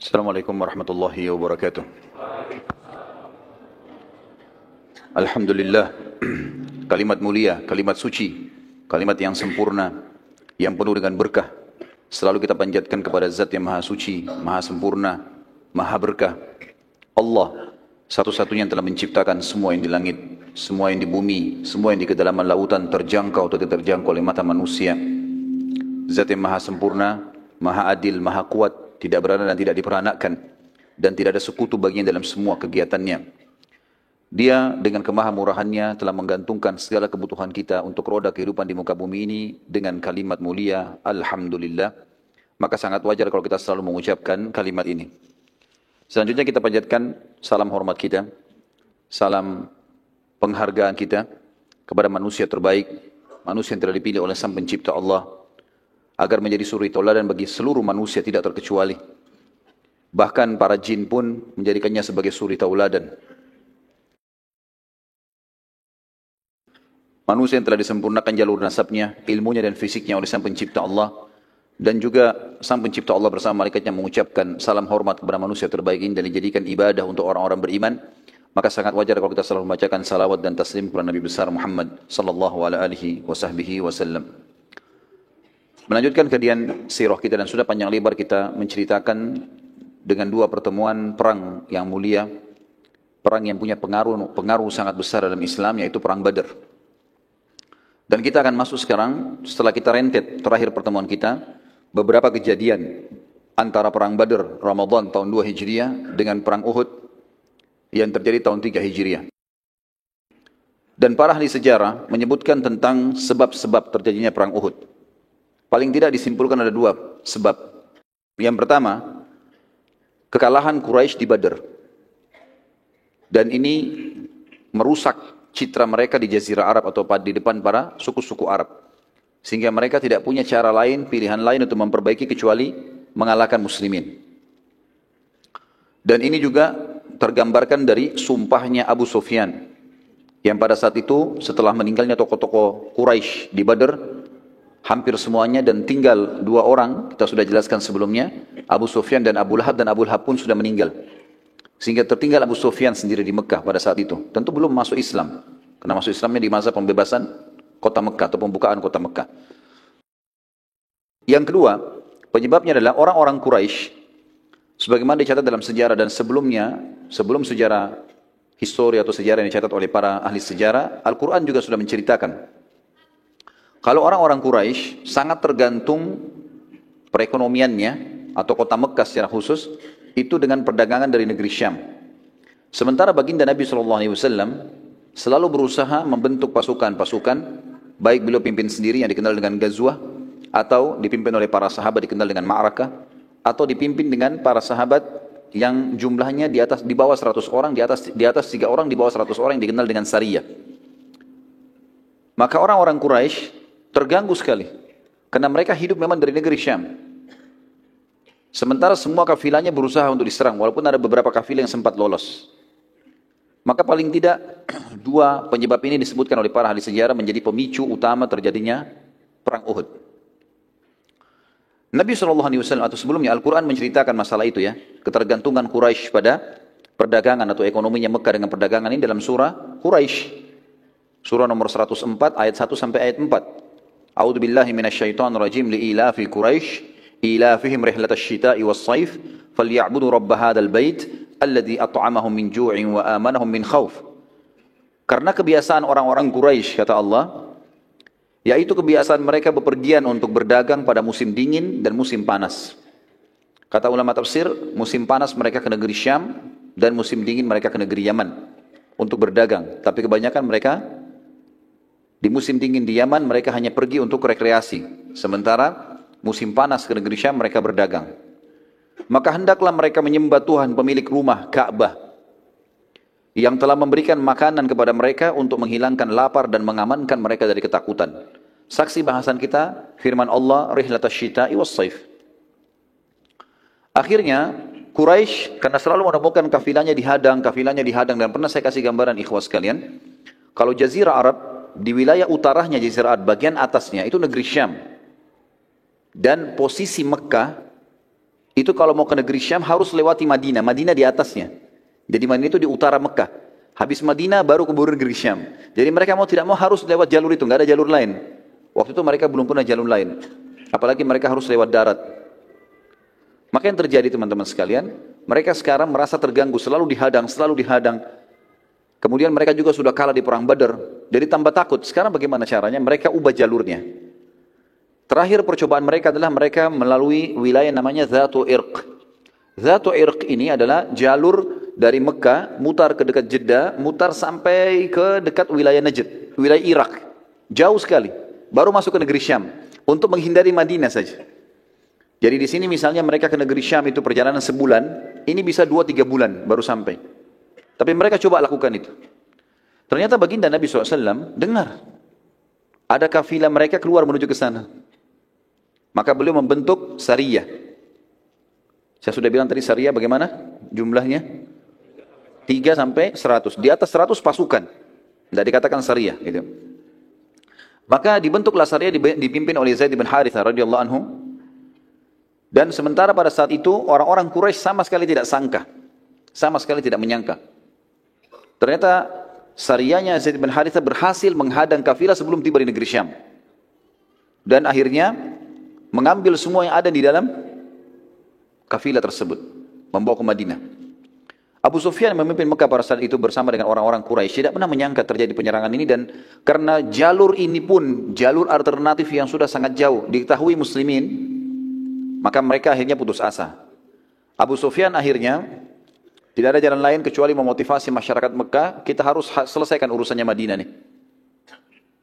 Assalamualaikum warahmatullahi wabarakatuh. Alhamdulillah, kalimat mulia, kalimat suci, kalimat yang sempurna, yang penuh dengan berkah. Selalu kita panjatkan kepada Zat yang Maha Suci, Maha Sempurna, Maha Berkah. Allah, satu-satunya yang telah menciptakan semua yang di langit, semua yang di bumi, semua yang di kedalaman lautan terjangkau atau tidak terjangkau oleh mata manusia. Zat yang Maha Sempurna, Maha Adil, Maha Kuat, tidak berada dan tidak diperanakkan, dan tidak ada sekutu baginya dalam semua kegiatannya. Dia dengan kemahamurahannya telah menggantungkan segala kebutuhan kita untuk roda kehidupan di muka bumi ini dengan kalimat mulia, Alhamdulillah. Maka sangat wajar kalau kita selalu mengucapkan kalimat ini. Selanjutnya kita panjatkan salam hormat kita, salam penghargaan kita kepada manusia terbaik, manusia yang telah dipilih oleh Sang Pencipta Allah, agar menjadi suri tauladan bagi seluruh manusia tidak terkecuali. Bahkan para jin pun menjadikannya sebagai suri tauladan. Manusia yang telah disempurnakan jalur nasabnya, ilmunya dan fisiknya oleh Sang Pencipta Allah. Dan juga Sang Pencipta Allah bersama malaikatnya mengucapkan salam hormat kepada manusia terbaik ini dan dijadikan ibadah untuk orang-orang beriman. Maka sangat wajar kalau kita selalu membacakan salawat dan taslim kepada Nabi besar Muhammad sallallahu alaihi wasallam. Melanjutkan kajian sirah kita dan sudah panjang lebar kita menceritakan dengan dua pertemuan perang yang mulia, perang yang punya pengaruh sangat besar dalam Islam, yaitu perang Badar. Dan kita akan masuk sekarang setelah kita rentet terakhir pertemuan kita beberapa kejadian antara perang Badar Ramadan tahun 2 Hijriah dengan perang Uhud yang terjadi tahun 3 Hijriah. Dan para ahli sejarah menyebutkan tentang sebab-sebab terjadinya perang Uhud. Paling tidak disimpulkan ada dua sebab. Yang pertama, kekalahan Quraisy di Badar. Dan ini merusak citra mereka di Jazirah Arab atau di depan para suku-suku Arab. Sehingga mereka tidak punya cara lain, pilihan lain untuk memperbaiki kecuali mengalahkan muslimin. Dan ini juga tergambarkan dari sumpahnya Abu Sufyan. Yang pada saat itu setelah meninggalnya tokoh-tokoh Quraisy di Badar, hampir semuanya dan tinggal dua orang, kita sudah jelaskan sebelumnya, Abu Sufyan dan Abu Lahab, dan Abu Lahab pun sudah meninggal. Sehingga tertinggal Abu Sufyan sendiri di Mekah pada saat itu. Tentu belum masuk Islam. Karena masuk Islamnya di masa pembebasan kota Mekah atau pembukaan kota Mekah. Yang kedua, penyebabnya adalah orang-orang Quraisy, sebagaimana dicatat dalam sejarah dan sebelumnya, sebelum sejarah histori atau sejarah yang dicatat oleh para ahli sejarah, Al-Quran juga sudah menceritakan. Kalau orang-orang Quraisy sangat tergantung perekonomiannya atau kota Mekah secara khusus, itu dengan perdagangan dari negeri Syam. Sementara baginda Nabi SAW selalu berusaha membentuk pasukan-pasukan, baik beliau pimpin sendiri yang dikenal dengan Ghazwah, atau dipimpin oleh para sahabat dikenal dengan Ma'rakah, atau dipimpin dengan para sahabat yang jumlahnya di bawah 100 orang, di atas 3 orang, di bawah 100 orang yang dikenal dengan Sariyah. Maka orang-orang Quraisy terganggu sekali, karena mereka hidup memang dari negeri Syam. Sementara semua kafilahnya berusaha untuk diserang, walaupun ada beberapa kafilah yang sempat lolos. Maka paling tidak dua penyebab ini disebutkan oleh para ahli sejarah menjadi pemicu utama terjadinya perang Uhud. Nabi SAW atau sebelumnya Al-Quran menceritakan masalah itu ya, ketergantungan Quraisy pada perdagangan atau ekonominya Mekah dengan perdagangan ini dalam surah Quraisy. Surah nomor 104 ayat 1 sampai ayat 4. A'udzu billahi minasyaitonir rajim li'ilafi Quraisy إلافهم رحلة الشتاء والصيف فليعبدوا رب هذا البيت الذي أطعمهم من جوع وآمنهم من خوف. Karena kebiasaan orang-orang Quraisy, kata Allah, yaitu kebiasaan mereka bepergian untuk berdagang pada musim dingin dan musim panas. Kata ulama tafsir, musim panas mereka ke negeri Syam dan musim dingin mereka ke negeri Yaman untuk berdagang. Tapi kebanyakan mereka di musim dingin di Yaman mereka hanya pergi untuk rekreasi. Sementara musim panas ke negeri Syam mereka berdagang. Maka hendaklah mereka menyembah Tuhan pemilik rumah Ka'bah yang telah memberikan makanan kepada mereka untuk menghilangkan lapar dan mengamankan mereka dari ketakutan. Saksi bahasan kita firman Allah rihlatas syita'i was-saif. Akhirnya Quraisy karena selalu menemukan kafilahnya dihadang dan pernah saya kasih gambaran ikhwas sekalian, kalau Jazirah Arab di wilayah utaranya Jazirah Arab bagian atasnya itu negeri Syam. Dan posisi Mekah Itu kalau mau ke negeri Syam harus lewati Madinah. Madinah di atasnya. Jadi Madinah itu di utara Mekah. Habis Madinah baru ke negeri Syam. Jadi mereka mau tidak mau harus lewat jalur itu. Nggak ada jalur lain. Waktu itu mereka belum pernah jalur lain. Apalagi mereka harus lewat darat. Maka yang terjadi teman-teman sekalian, mereka sekarang merasa terganggu. Selalu dihadang. Kemudian mereka juga sudah kalah di perang Badar. Jadi tambah takut. Sekarang bagaimana caranya? Mereka ubah jalurnya. Terakhir percobaan mereka adalah mereka melalui wilayah namanya Dhatu Irq. Dhatu Irq ini adalah jalur dari Mekah, mutar ke dekat Jeddah, mutar sampai ke dekat wilayah Najd, wilayah Irak. Jauh sekali. Baru masuk ke negeri Syam. Untuk menghindari Madinah saja. Jadi di sini misalnya mereka ke negeri Syam itu perjalanan sebulan, ini bisa 2-3 bulan baru sampai. Tapi mereka coba lakukan itu. Ternyata baginda Nabi SAW dengar. Ada kafilah mereka keluar menuju ke sana. Maka beliau membentuk Sariyah. Saya sudah bilang tadi Sariyah bagaimana jumlahnya? 3 sampai 100. Di atas 100 pasukan. Tidak dikatakan Sariyah. Gitu. Maka dibentuklah Sariyah dipimpin oleh Zaid bin Harithah radhiyallahu anhu. Dan sementara pada saat itu orang-orang Quraisy sama sekali tidak sangka. Sama sekali tidak menyangka. Ternyata Sariyahnya Zaid bin Harithah berhasil menghadang kafilah sebelum tiba di negeri Syam. Dan akhirnya mengambil semua yang ada di dalam kafilah tersebut, membawa ke Madinah. Abu Sufyan memimpin Mekah pada saat itu bersama dengan orang-orang Quraisy, tidak pernah menyangka terjadi penyerangan ini, dan karena jalur ini pun jalur alternatif yang sudah sangat jauh diketahui muslimin, maka mereka akhirnya putus asa. Abu Sufyan akhirnya tidak ada jalan lain kecuali memotivasi masyarakat Mekah, kita harus selesaikan urusannya Madinah nih.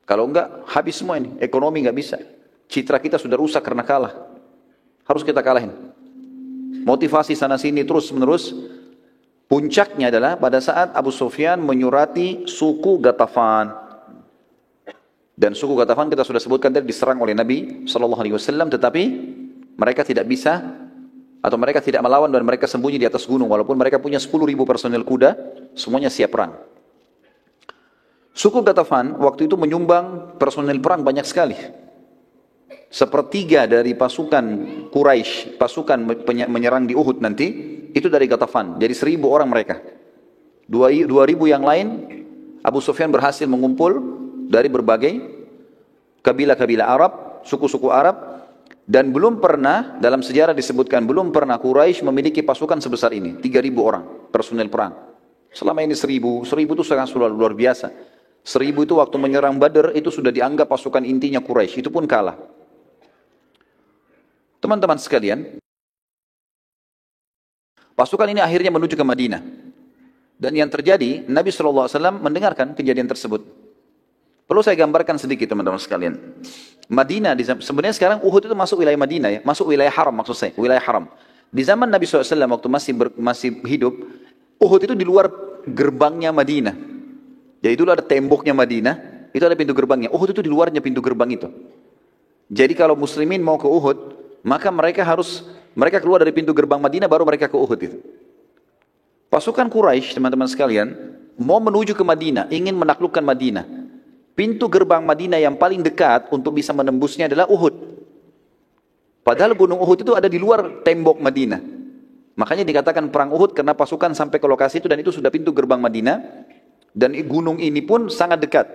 Kalau enggak habis semua ini, ekonomi enggak bisa. Citra kita sudah rusak karena kalah. Harus kita kalahin. Motivasi sana sini terus menerus. Puncaknya adalah pada saat Abu Sufyan menyurati suku Ghatafan. Dan suku Ghatafan kita sudah sebutkan tadi diserang oleh Nabi SAW, tetapi mereka tidak bisa, atau mereka tidak melawan dan mereka sembunyi di atas gunung. Walaupun mereka punya 10.000 personel kuda, semuanya siap perang. Suku Ghatafan waktu itu menyumbang personel perang banyak sekali. Sepertiga dari pasukan Quraisy, pasukan menyerang di Uhud nanti, itu dari Ghatafan. Jadi 1.000 orang mereka. 2.000 yang lain, Abu Sufyan berhasil mengumpul dari berbagai kabilah-kabilah Arab, suku-suku Arab, dan belum pernah, dalam sejarah disebutkan, belum pernah Quraisy memiliki pasukan sebesar ini. 3.000 orang personel perang. Selama ini 1.000 itu sangat luar biasa. 1.000 itu waktu menyerang Badar, itu sudah dianggap pasukan intinya Quraisy, itu pun kalah. Teman-teman sekalian, pasukan ini akhirnya menuju ke Madinah. Dan yang terjadi, Nabi SAW mendengarkan kejadian tersebut. Perlu saya gambarkan sedikit teman-teman sekalian. Madinah, sebenarnya sekarang Uhud itu masuk wilayah Madinah, ya, masuk wilayah haram maksud saya, wilayah haram. Di zaman Nabi SAW waktu masih hidup, Uhud itu di luar gerbangnya Madinah. Jadi dulu ada temboknya Madinah, itu ada pintu gerbangnya. Uhud itu di luarnya pintu gerbang itu. Jadi kalau muslimin mau ke Uhud, maka mereka keluar dari pintu gerbang Madinah baru mereka ke Uhud itu. Pasukan Quraisy, teman-teman sekalian, mau menuju ke Madinah, ingin menaklukkan Madinah. Pintu gerbang Madinah yang paling dekat untuk bisa menembusnya adalah Uhud. Padahal gunung Uhud itu ada di luar tembok Madinah. Makanya dikatakan perang Uhud karena pasukan sampai ke lokasi itu, dan itu sudah pintu gerbang Madinah, dan gunung ini pun sangat dekat.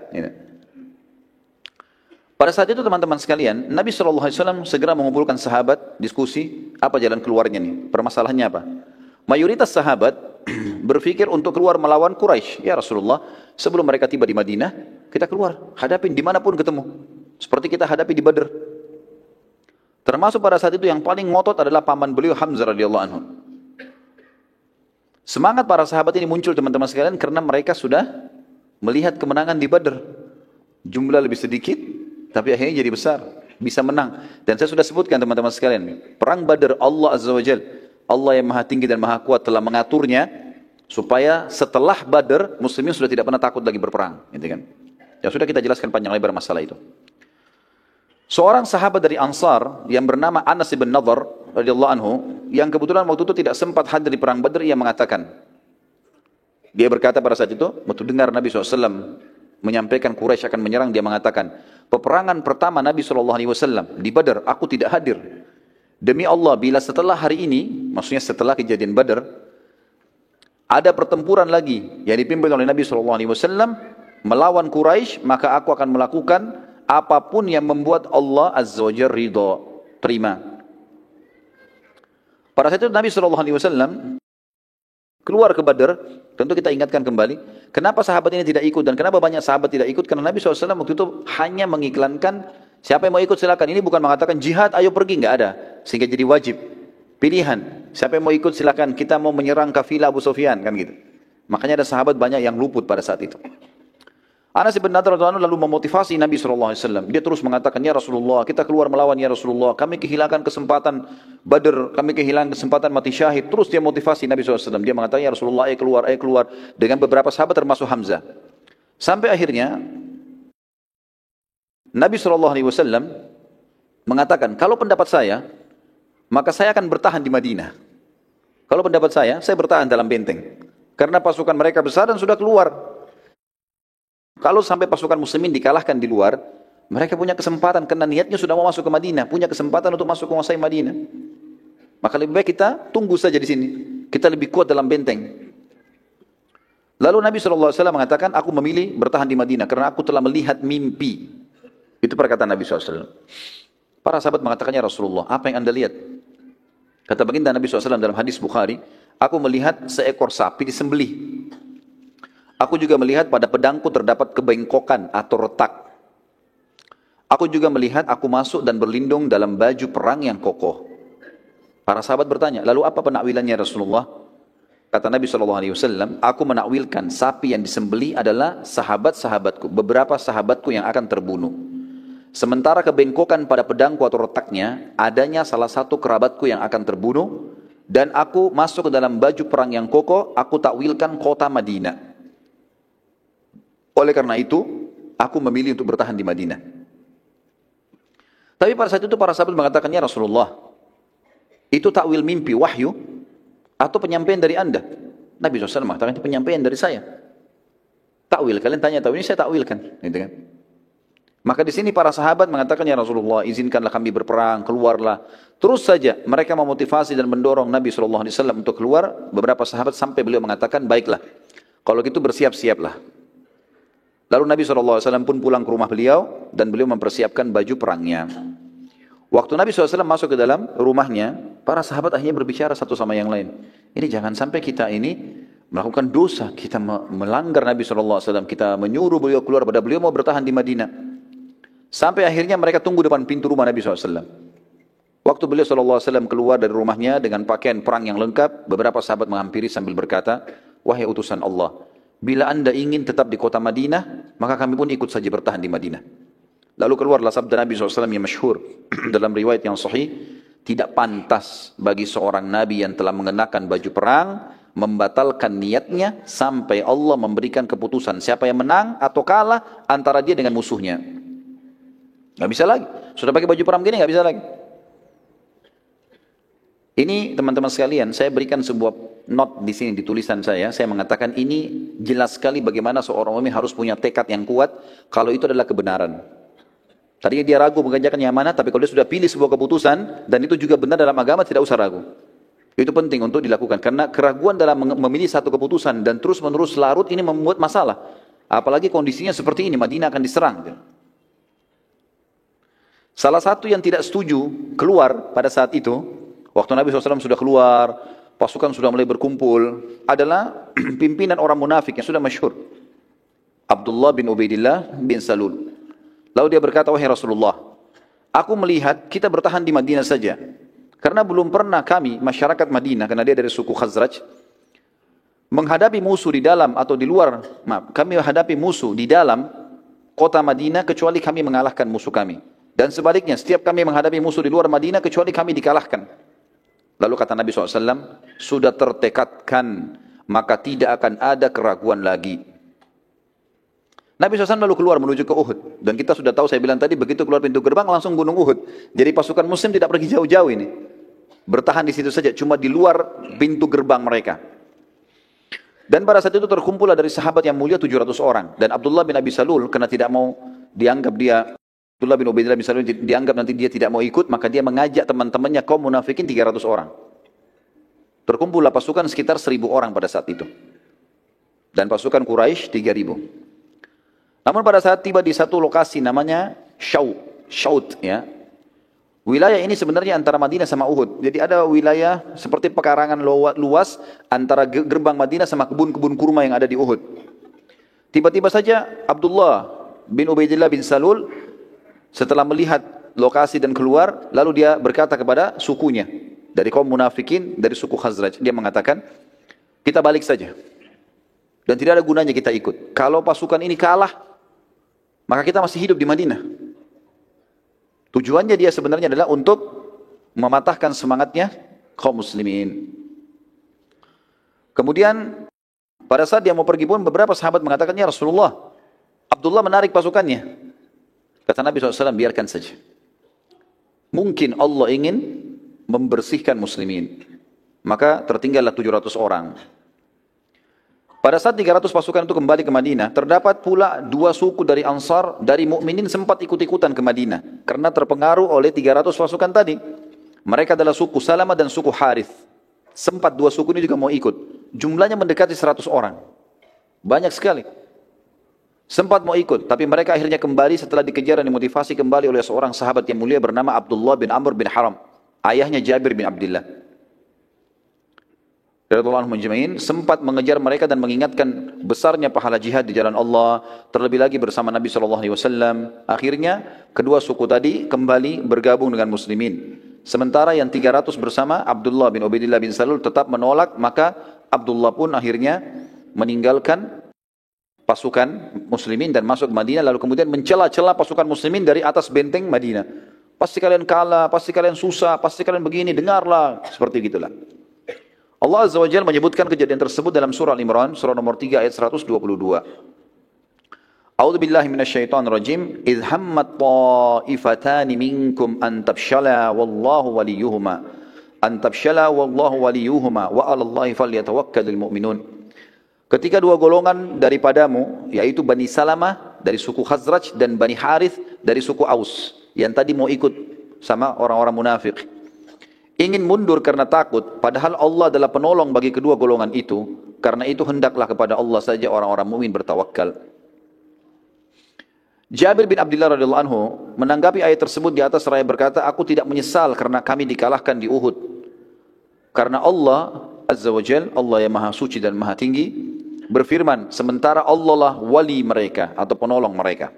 Pada saat itu teman-teman sekalian, Nabi SAW segera mengumpulkan sahabat, diskusi, apa jalan keluarnya nih, permasalahannya apa. Mayoritas sahabat berpikir untuk keluar melawan Quraisy. Ya Rasulullah, sebelum mereka tiba di Madinah, kita keluar, hadapin dimanapun ketemu. Seperti kita hadapi di Badr. Termasuk pada saat itu yang paling ngotot adalah paman beliau Hamzah radhiyallahu anhu. Semangat para sahabat ini muncul teman-teman sekalian karena mereka sudah melihat kemenangan di Badr. Jumlah lebih sedikit, tapi akhirnya jadi besar, bisa menang. Dan saya sudah sebutkan teman-teman sekalian, perang Badar Allah Azza wa Jalla, Allah yang maha tinggi dan maha kuat telah mengaturnya supaya setelah Badar muslimin sudah tidak pernah takut lagi berperang, gitu kan? Ya sudah kita jelaskan panjang lebar masalah itu. Seorang sahabat dari Ansar yang bernama Anas bin Nadhr radhiyallahu anhu, yang kebetulan waktu itu tidak sempat hadir di perang Badar, ia mengatakan, dia berkata pada saat itu, waktu dengar Nabi SAW menyampaikan Quraisy akan menyerang, dia mengatakan, peperangan pertama Nabi SAW di Badar, aku tidak hadir. demi Allah, bila setelah hari ini, maksudnya setelah kejadian Badar, ada pertempuran lagi yang dipimpin oleh Nabi SAW melawan Quraisy, maka aku akan melakukan apapun yang membuat Allah Azza wa Jalla ridha, terima. Pada saat itu Nabi SAW keluar ke Badar. Tentu kita ingatkan kembali, kenapa sahabat ini tidak ikut dan kenapa banyak sahabat tidak ikut? Karena Nabi SAW waktu itu hanya mengiklankan, siapa yang mau ikut silakan. Ini bukan mengatakan jihad, ayo pergi, nggak ada. Sehingga jadi wajib, pilihan. Siapa yang mau ikut silakan, kita mau menyerang kafilah Abu Sufyan, kan gitu. Makanya ada sahabat banyak yang luput pada saat itu. Anas bin Nadhr radhiyallahu anhu lalu memotivasi Nabi SAW. Dia terus mengatakan, ya Rasulullah, kita keluar melawan ya Rasulullah. Kami kehilangan kesempatan Badr, kami kehilangan kesempatan mati syahid. Terus dia motivasi Nabi SAW. Dia mengatakan, ya Rasulullah, ayo keluar. Dengan beberapa sahabat termasuk Hamzah. Sampai akhirnya, Nabi SAW mengatakan, kalau pendapat saya, maka saya akan bertahan di Madinah. Kalau pendapat saya bertahan dalam benteng. Karena pasukan mereka besar dan sudah keluar. Kalau sampai pasukan muslimin dikalahkan di luar, mereka punya kesempatan, karena niatnya sudah mau masuk ke Madinah, punya kesempatan untuk masuk ke menguasai Madinah. Maka lebih baik kita tunggu saja di sini. Kita lebih kuat dalam benteng. Lalu Nabi SAW mengatakan, aku memilih bertahan di Madinah, karena aku telah melihat mimpi. Itu perkataan Nabi SAW. Para sahabat mengatakannya, Rasulullah, apa yang anda lihat? Kata baginda Nabi SAW dalam hadis Bukhari, aku melihat seekor sapi disembelih. Aku juga melihat pada pedangku terdapat kebengkokan atau retak. Aku juga melihat aku masuk dan berlindung dalam baju perang yang kokoh. Para sahabat bertanya, lalu apa penakwilannya Rasulullah? Kata Nabi SAW, aku menakwilkan sapi yang disembelih adalah sahabat-sahabatku, beberapa sahabatku yang akan terbunuh. Sementara kebengkokan pada pedangku atau retaknya, adanya salah satu kerabatku yang akan terbunuh, dan aku masuk ke dalam baju perang yang kokoh, aku takwilkan kota Madinah. Oleh karena itu, aku memilih untuk bertahan di Madinah. Tapi pada saat itu para sahabat mengatakannya, Rasulullah, itu takwil mimpi, wahyu, atau penyampaian dari anda? Nabi SAW mengatakan itu penyampaian dari saya. Takwil, kalian tanya takwil, ini saya takwilkan. Gitu kan? Maka di sini para sahabat mengatakan, ya Rasulullah, izinkanlah kami berperang, keluarlah. Terus saja mereka memotivasi dan mendorong Nabi SAW untuk keluar. Beberapa sahabat sampai beliau mengatakan, baiklah, kalau gitu bersiap-siaplah. Lalu Nabi SAW pun pulang ke rumah beliau dan beliau mempersiapkan baju perangnya. Waktu Nabi SAW masuk ke dalam rumahnya, para sahabat akhirnya berbicara satu sama yang lain. Ini jangan sampai kita ini melakukan dosa, kita melanggar Nabi SAW, kita menyuruh beliau keluar, pada beliau mau bertahan di Madinah. Sampai akhirnya mereka tunggu depan pintu rumah Nabi SAW. Waktu beliau SAW keluar dari rumahnya dengan pakaian perang yang lengkap, beberapa sahabat menghampiri sambil berkata, wahai utusan Allah, bila anda ingin tetap di kota Madinah, maka kami pun ikut saja bertahan di Madinah. Lalu keluarlah sabda Nabi SAW yang masyhur dalam riwayat yang sahih, tidak pantas bagi seorang Nabi yang telah mengenakan baju perang, membatalkan niatnya sampai Allah memberikan keputusan. Siapa yang menang atau kalah antara dia dengan musuhnya. Gak bisa lagi. Sudah pakai baju perang begini gak bisa lagi. Ini teman-teman sekalian, saya berikan sebuah note di sini di tulisan saya. Saya mengatakan ini jelas sekali bagaimana seorang mukmin harus punya tekad yang kuat kalau itu adalah kebenaran. Tadinya dia ragu mengerjakan yang mana, tapi kalau dia sudah pilih sebuah keputusan dan itu juga benar dalam agama, tidak usah ragu. Itu penting untuk dilakukan karena keraguan dalam memilih satu keputusan dan terus-menerus larut ini membuat masalah. Apalagi kondisinya seperti ini, Madinah akan diserang. Salah satu yang tidak setuju keluar pada saat itu, waktu Nabi SAW sudah keluar, pasukan sudah mulai berkumpul, adalah pimpinan orang munafik yang sudah masyhur, Abdullah bin Ubaidillah bin Salul. Lalu dia berkata, wahai Rasulullah, aku melihat kita bertahan di Madinah saja. Karena belum pernah kami, masyarakat Madinah, karena dia dari suku Khazraj, menghadapi musuh di dalam atau di luar, kami menghadapi musuh di dalam kota Madinah kecuali kami mengalahkan musuh kami. Dan sebaliknya, setiap kami menghadapi musuh di luar Madinah kecuali kami dikalahkan. Lalu kata Nabi SAW, sudah tertekadkan, maka tidak akan ada keraguan lagi. Nabi SAW lalu keluar menuju ke Uhud. Dan kita sudah tahu, saya bilang tadi, begitu keluar pintu gerbang langsung gunung Uhud. Jadi pasukan muslim tidak pergi jauh-jauh ini. Bertahan di situ saja, cuma di luar pintu gerbang mereka. Dan pada saat itu terkumpullah dari sahabat yang mulia 700 orang. Dan Abdullah bin Abi Salul, karena tidak mau dianggap dia Abdullah bin Ubaidillah bin Salul dianggap nanti dia tidak mau ikut, maka dia mengajak teman-temannya kaum munafikin 300 orang. Terkumpullah pasukan sekitar 1.000 orang pada saat itu. Dan pasukan Quraisy 3.000. Namun pada saat tiba di satu lokasi namanya Syaut, ya. Wilayah ini sebenarnya antara Madinah sama Uhud. Jadi ada wilayah seperti pekarangan luas antara gerbang Madinah sama kebun-kebun kurma yang ada di Uhud. Tiba-tiba saja Abdullah bin Ubaidillah bin Salul setelah melihat lokasi dan keluar, lalu dia berkata kepada sukunya, dari kaum munafikin, dari suku Khazraj. Dia mengatakan, kita balik saja. Dan tidak ada gunanya kita ikut. Kalau pasukan ini kalah, maka kita masih hidup di Madinah. Tujuannya dia sebenarnya adalah untuk mematahkan semangatnya kaum muslimin. Kemudian, pada saat dia mau pergi pun, beberapa sahabat mengatakan, ya Rasulullah, Abdullah menarik pasukannya. Kata Nabi SAW, biarkan saja. Mungkin Allah ingin membersihkan muslimin. Maka tertinggallah 700 orang. Pada saat 300 pasukan itu kembali ke Madinah, terdapat pula 2 suku dari Ansar, dari mukminin sempat ikut-ikutan ke Madinah. Karena terpengaruh oleh 300 pasukan tadi. Mereka adalah suku Salamah dan suku Harith. Sempat 2 suku ini juga mau ikut. Jumlahnya mendekati 100 orang. Banyak sekali. Sempat mau ikut, tapi mereka akhirnya kembali setelah dikejar dan dimotivasi kembali oleh seorang sahabat yang mulia bernama Abdullah bin Amr bin Haram. Ayahnya Jabir bin Abdullah. Radhiyallahu anhum ajma'in, sempat mengejar mereka dan mengingatkan besarnya pahala jihad di jalan Allah, terlebih lagi bersama Nabi SAW. Akhirnya kedua suku tadi kembali bergabung dengan muslimin. Sementara yang 300 bersama Abdullah bin Ubaidillah bin Salul tetap menolak, maka Abdullah pun akhirnya meninggalkan pasukan muslimin dan masuk ke Madinah, lalu kemudian mencela-cela pasukan muslimin dari atas benteng Madinah. Pasti kalian kalah, pasti kalian susah, pasti kalian begini, dengarlah. Seperti gitulah. Allah Azza wa Jalla menyebutkan kejadian tersebut dalam surah Al-Imran, surah nomor 3 ayat 122. A'udzu billahi minasyaitonir rajim. Idh hammat ta'ifatani minkum an tafshala wallahu waliyuhuma. An tafshala wallahu waliyuhuma wa 'alallahi falyatawakkalul mu'minun. Ketika 2 golongan daripadamu, yaitu Bani Salamah dari suku Khazraj dan Bani Harith dari suku Aus, yang tadi mau ikut sama orang-orang munafik, ingin mundur karena takut, padahal Allah adalah penolong bagi kedua golongan itu. Karena itu hendaklah kepada Allah saja orang-orang mukmin bertawakal. Jabir bin Abdullah radhiyallahu anhu menanggapi ayat tersebut di atas seraya berkata, aku tidak menyesal karena kami dikalahkan di Uhud. Karena Allah Azza wa Jalla, Allah yang maha suci dan maha tinggi, berfirman, sementara Allah lah wali mereka atau penolong mereka.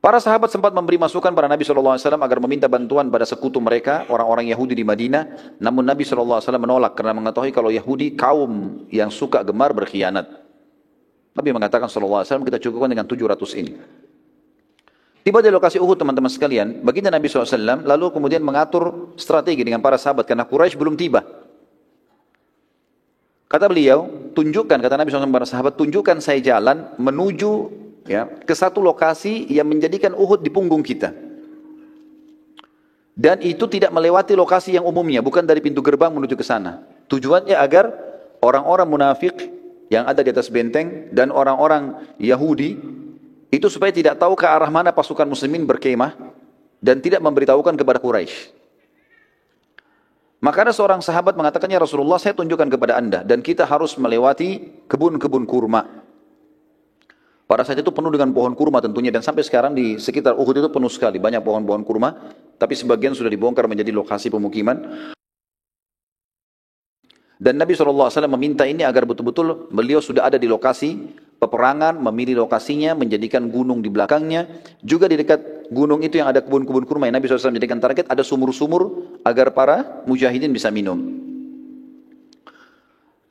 Para sahabat sempat memberi masukan pada Nabi SAW agar meminta bantuan pada sekutu mereka, orang-orang Yahudi di Madinah. Namun Nabi SAW menolak karena mengetahui kalau Yahudi kaum yang suka gemar berkhianat. Nabi mengatakan SAW, kita cukupkan dengan 700 ini. Tiba di lokasi Uhud teman-teman sekalian, baginda Nabi SAW lalu kemudian mengatur strategi dengan para sahabat karena Quraisy belum tiba. Kata beliau, tunjukkan, kata Nabi SAW kepada sahabat, tunjukkan saya jalan menuju ke satu lokasi yang menjadikan Uhud di punggung kita. Dan itu tidak melewati lokasi yang umumnya, bukan dari pintu gerbang menuju ke sana. Tujuannya agar orang-orang munafik yang ada di atas benteng dan orang-orang Yahudi itu supaya tidak tahu ke arah mana pasukan muslimin berkemah dan tidak memberitahukan kepada Quraisy. Maka ada seorang sahabat mengatakannya, Rasulullah, saya tunjukkan kepada anda dan kita harus melewati kebun-kebun kurma. Pada saat itu penuh dengan pohon kurma tentunya, dan sampai sekarang di sekitar Uhud itu penuh sekali, banyak pohon-pohon kurma, tapi sebagian sudah dibongkar menjadi lokasi pemukiman. Dan Nabi SAW meminta ini agar betul-betul beliau sudah ada di lokasi peperangan, memilih lokasinya, menjadikan gunung di belakangnya. Juga di dekat gunung itu yang ada kebun-kebun kurma yang Nabi SAW menjadikan target, ada sumur-sumur agar para mujahidin bisa minum.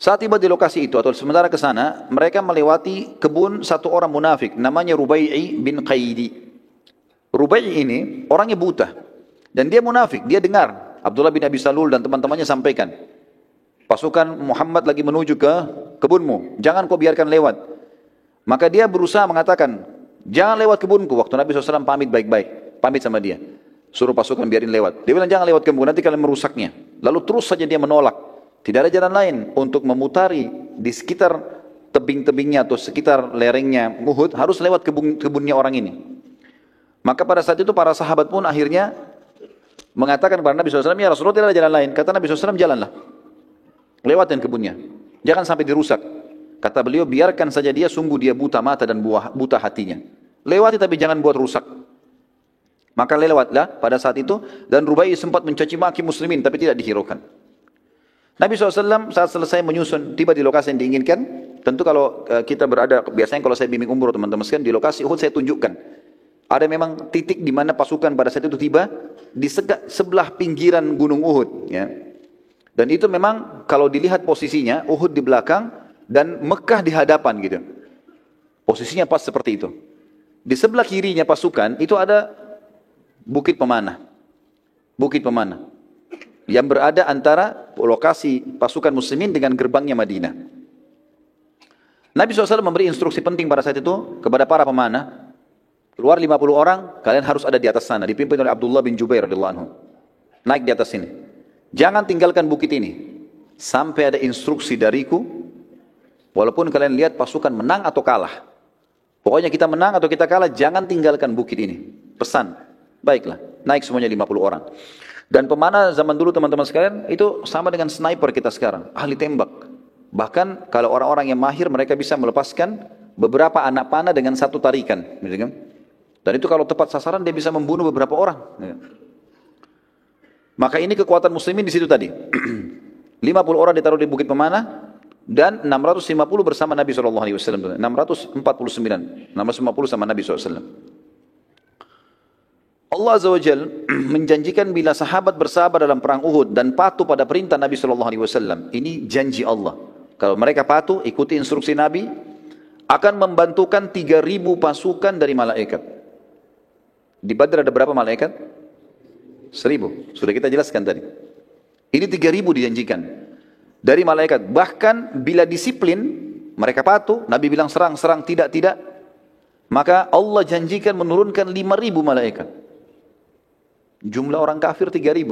Saat tiba di lokasi itu atau sementara ke sana, mereka melewati kebun satu orang munafik namanya Rubai'i bin Qaidi. Rubai'i ini orangnya buta dan dia munafik. Dia dengar Abdullah bin Abi Salul dan teman-temannya sampaikan, pasukan Muhammad lagi menuju ke kebunmu, jangan kau biarkan lewat. Maka dia berusaha mengatakan, jangan lewat kebunku. Waktu Nabi SAW pamit baik-baik, pamit sama dia, suruh pasukan biarin lewat. Dia bilang jangan lewat kebun, nanti kalian merusaknya. Lalu terus saja dia menolak. Tidak ada jalan lain untuk memutari di sekitar tebing-tebingnya atau sekitar lerengnya Uhud, harus lewat kebunnya orang ini. Maka pada saat itu para sahabat pun akhirnya mengatakan kepada Nabi SAW, ya Rasulullah tidak ada jalan lain. Kata Nabi SAW, jalanlah. Lewatin kebunnya. Jangan sampai dirusak. Kata beliau, biarkan saja dia, sungguh dia buta mata dan buta hatinya. Lewati tapi jangan buat rusak. Maka lewatlah pada saat itu, dan Rubai sempat mencaci maki muslimin tapi tidak dihiraukan. Nabi SAW saat selesai menyusun, tiba di lokasi yang diinginkan. Tentu kalau kita berada, biasanya kalau saya bimbing umroh teman-teman sekalian, di lokasi Uhud saya tunjukkan. Ada memang titik di mana pasukan pada saat itu tiba di sebelah pinggiran gunung Uhud. Ya. Dan itu memang kalau dilihat posisinya, Uhud di belakang dan Mekah di hadapan gitu. Posisinya pas seperti itu. Di sebelah kirinya pasukan itu ada Bukit Pemanah. Bukit Pemanah. Yang berada antara lokasi pasukan muslimin dengan gerbangnya Madinah. Nabi SAW memberi instruksi penting pada saat itu kepada para pemanah. Keluar 50 orang, kalian harus ada di atas sana. Dipimpin oleh Abdullah bin Jubair radhiyallahu anhu. Naik di atas sini. Jangan tinggalkan bukit ini. Sampai ada instruksi dariku. Walaupun kalian lihat pasukan menang atau kalah. Pokoknya kita menang atau kita kalah, jangan tinggalkan bukit ini. Pesan. Baiklah, naik semuanya 50 orang. Dan pemanah zaman dulu teman-teman sekalian, itu sama dengan sniper kita sekarang. Ahli tembak. Bahkan kalau orang-orang yang mahir, mereka bisa melepaskan beberapa anak panah dengan satu tarikan. Gitu kan? Dan itu kalau tepat sasaran, dia bisa membunuh beberapa orang. Maka ini kekuatan muslimin di situ tadi. 50 orang ditaruh di bukit pemanah, dan 650 bersama Nabi SAW. 649 sama Nabi SAW. Allah Azza wa Jal menjanjikan bila sahabat bersabar dalam perang Uhud dan patuh pada perintah Nabi SAW. Ini janji Allah. Kalau mereka patuh, ikuti instruksi Nabi, akan membantukan 3.000 pasukan dari malaikat. Di Badr ada berapa malaikat? 1.000. Sudah kita jelaskan tadi. Ini 3.000 dijanjikan dari malaikat. Bahkan bila disiplin, mereka patuh, Nabi bilang serang, tidak, maka Allah janjikan menurunkan 5.000 malaikat. Jumlah orang kafir 3.000.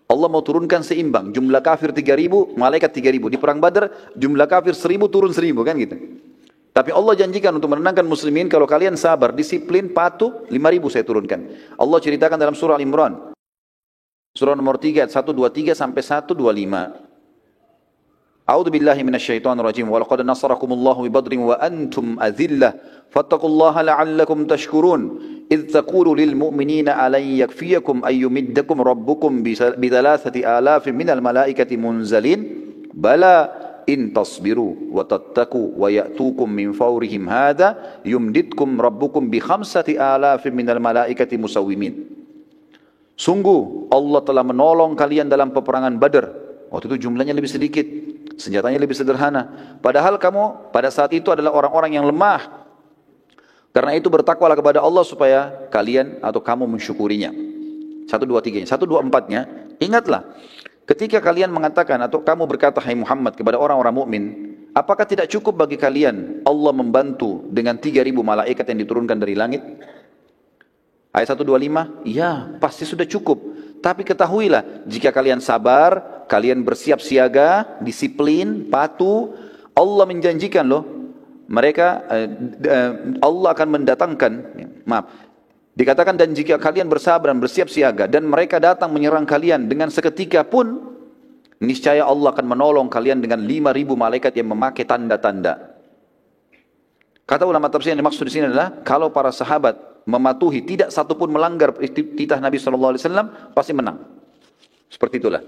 Allah mau turunkan seimbang. Jumlah kafir 3.000, malaikat 3.000. Di perang Badar, jumlah kafir 1.000 turun 1.000 kan gitu. Tapi Allah janjikan untuk menenangkan muslimin, kalau kalian sabar, disiplin, patuh, 5.000 saya turunkan. Allah ceritakan dalam surah Al-Imran. Surah nomor 3, ayat 123 sampai 125. A'udzu billahi minasyaitonir rajim. Wa laqad nasarakumullahu bi Badrin wa antum adhillah. Fattaqullaha la'allakum tashkurun. Idz taqulu lil mu'minina alan yakfiyakum ay yumiddakum rabbukum bi 3,000 minal malaikati munzalin. Bala in tasbiru wa tattaqu wa ya'tukum min fawrihim hadha yumdidkum rabbukum bi 5,000 minal malaikati musawwimin. Sungguh Allah telah menolong kalian dalam peperangan Badar. Waktu itu jumlahnya lebih sedikit, senjatanya lebih sederhana. Padahal kamu pada saat itu adalah orang-orang yang lemah. Karena itu bertakwalah kepada Allah supaya kalian atau kamu mensyukurinya. 1, 2, 3-nya. 1, 2, 4-nya. Ingatlah, ketika kalian mengatakan atau kamu berkata, hai Muhammad, kepada orang-orang mukmin, apakah tidak cukup bagi kalian Allah membantu dengan 3.000 malaikat yang diturunkan dari langit? Ayat 125, ya pasti sudah cukup. Tapi ketahuilah, jika kalian sabar, kalian bersiap siaga, disiplin, patuh, Allah menjanjikan loh, mereka Allah akan mendatangkan, dikatakan dan jika kalian bersabar dan bersiap siaga dan mereka datang menyerang kalian dengan seketika pun, niscaya Allah akan menolong kalian dengan 5.000 malaikat yang memakai tanda-tanda. Kata ulama tafsir yang dimaksud di sini adalah kalau para sahabat mematuhi, tidak satu pun melanggar titah Nabi SAW, pasti menang. Seperti itulah.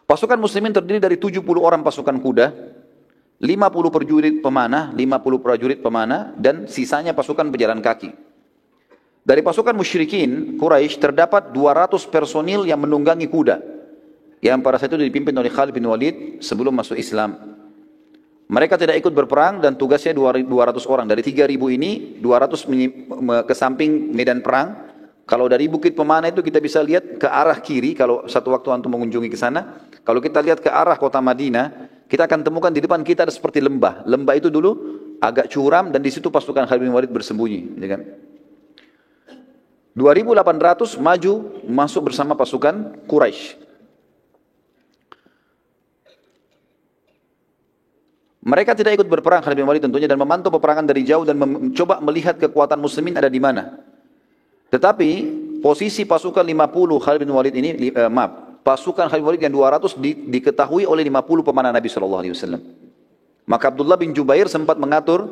Pasukan muslimin terdiri dari 70 orang pasukan kuda, 50 prajurit pemanah, dan sisanya pasukan pejalan kaki. Dari pasukan musyrikin, Quraisy terdapat 200 personil yang menunggangi kuda, yang pada saat itu dipimpin oleh Khalid bin Walid sebelum masuk Islam. Mereka tidak ikut berperang dan tugasnya 200 orang. Dari 3.000 ini, 200 ke samping medan perang. Kalau dari Bukit Pemanah itu kita bisa lihat ke arah kiri, kalau satu waktu antum mengunjungi ke sana. Kalau kita lihat ke arah kota Madinah, kita akan temukan di depan kita ada seperti lembah. Lembah itu dulu agak curam dan di situ pasukan Khalid bin Walid bersembunyi. Ya kan? 2.800 maju masuk bersama pasukan Quraisy. Mereka tidak ikut berperang Khalid bin Walid tentunya dan memantau peperangan dari jauh dan mencoba melihat kekuatan muslimin ada di mana. Tetapi posisi pasukan 50 Khalid bin Walid ini, pasukan Khalid bin Walid yang 200 diketahui oleh 50 pemanah Nabi SAW. Maka Abdullah bin Jubair sempat mengatur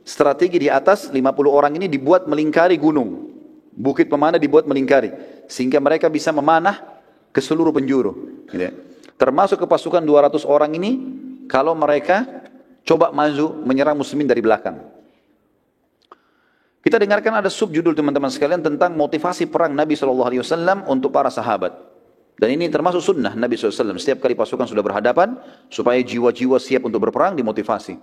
strategi di atas 50 orang ini dibuat melingkari gunung. Bukit pemanah dibuat melingkari. Sehingga mereka bisa memanah ke seluruh penjuru. Gitu ya. Termasuk ke pasukan 200 orang ini, kalau mereka coba maju menyerang muslimin dari belakang. Kita dengarkan ada subjudul teman-teman sekalian tentang motivasi perang Nabi SAW untuk para sahabat. Dan ini termasuk sunnah Nabi SAW. Setiap kali pasukan sudah berhadapan, supaya jiwa-jiwa siap untuk berperang, dimotivasi.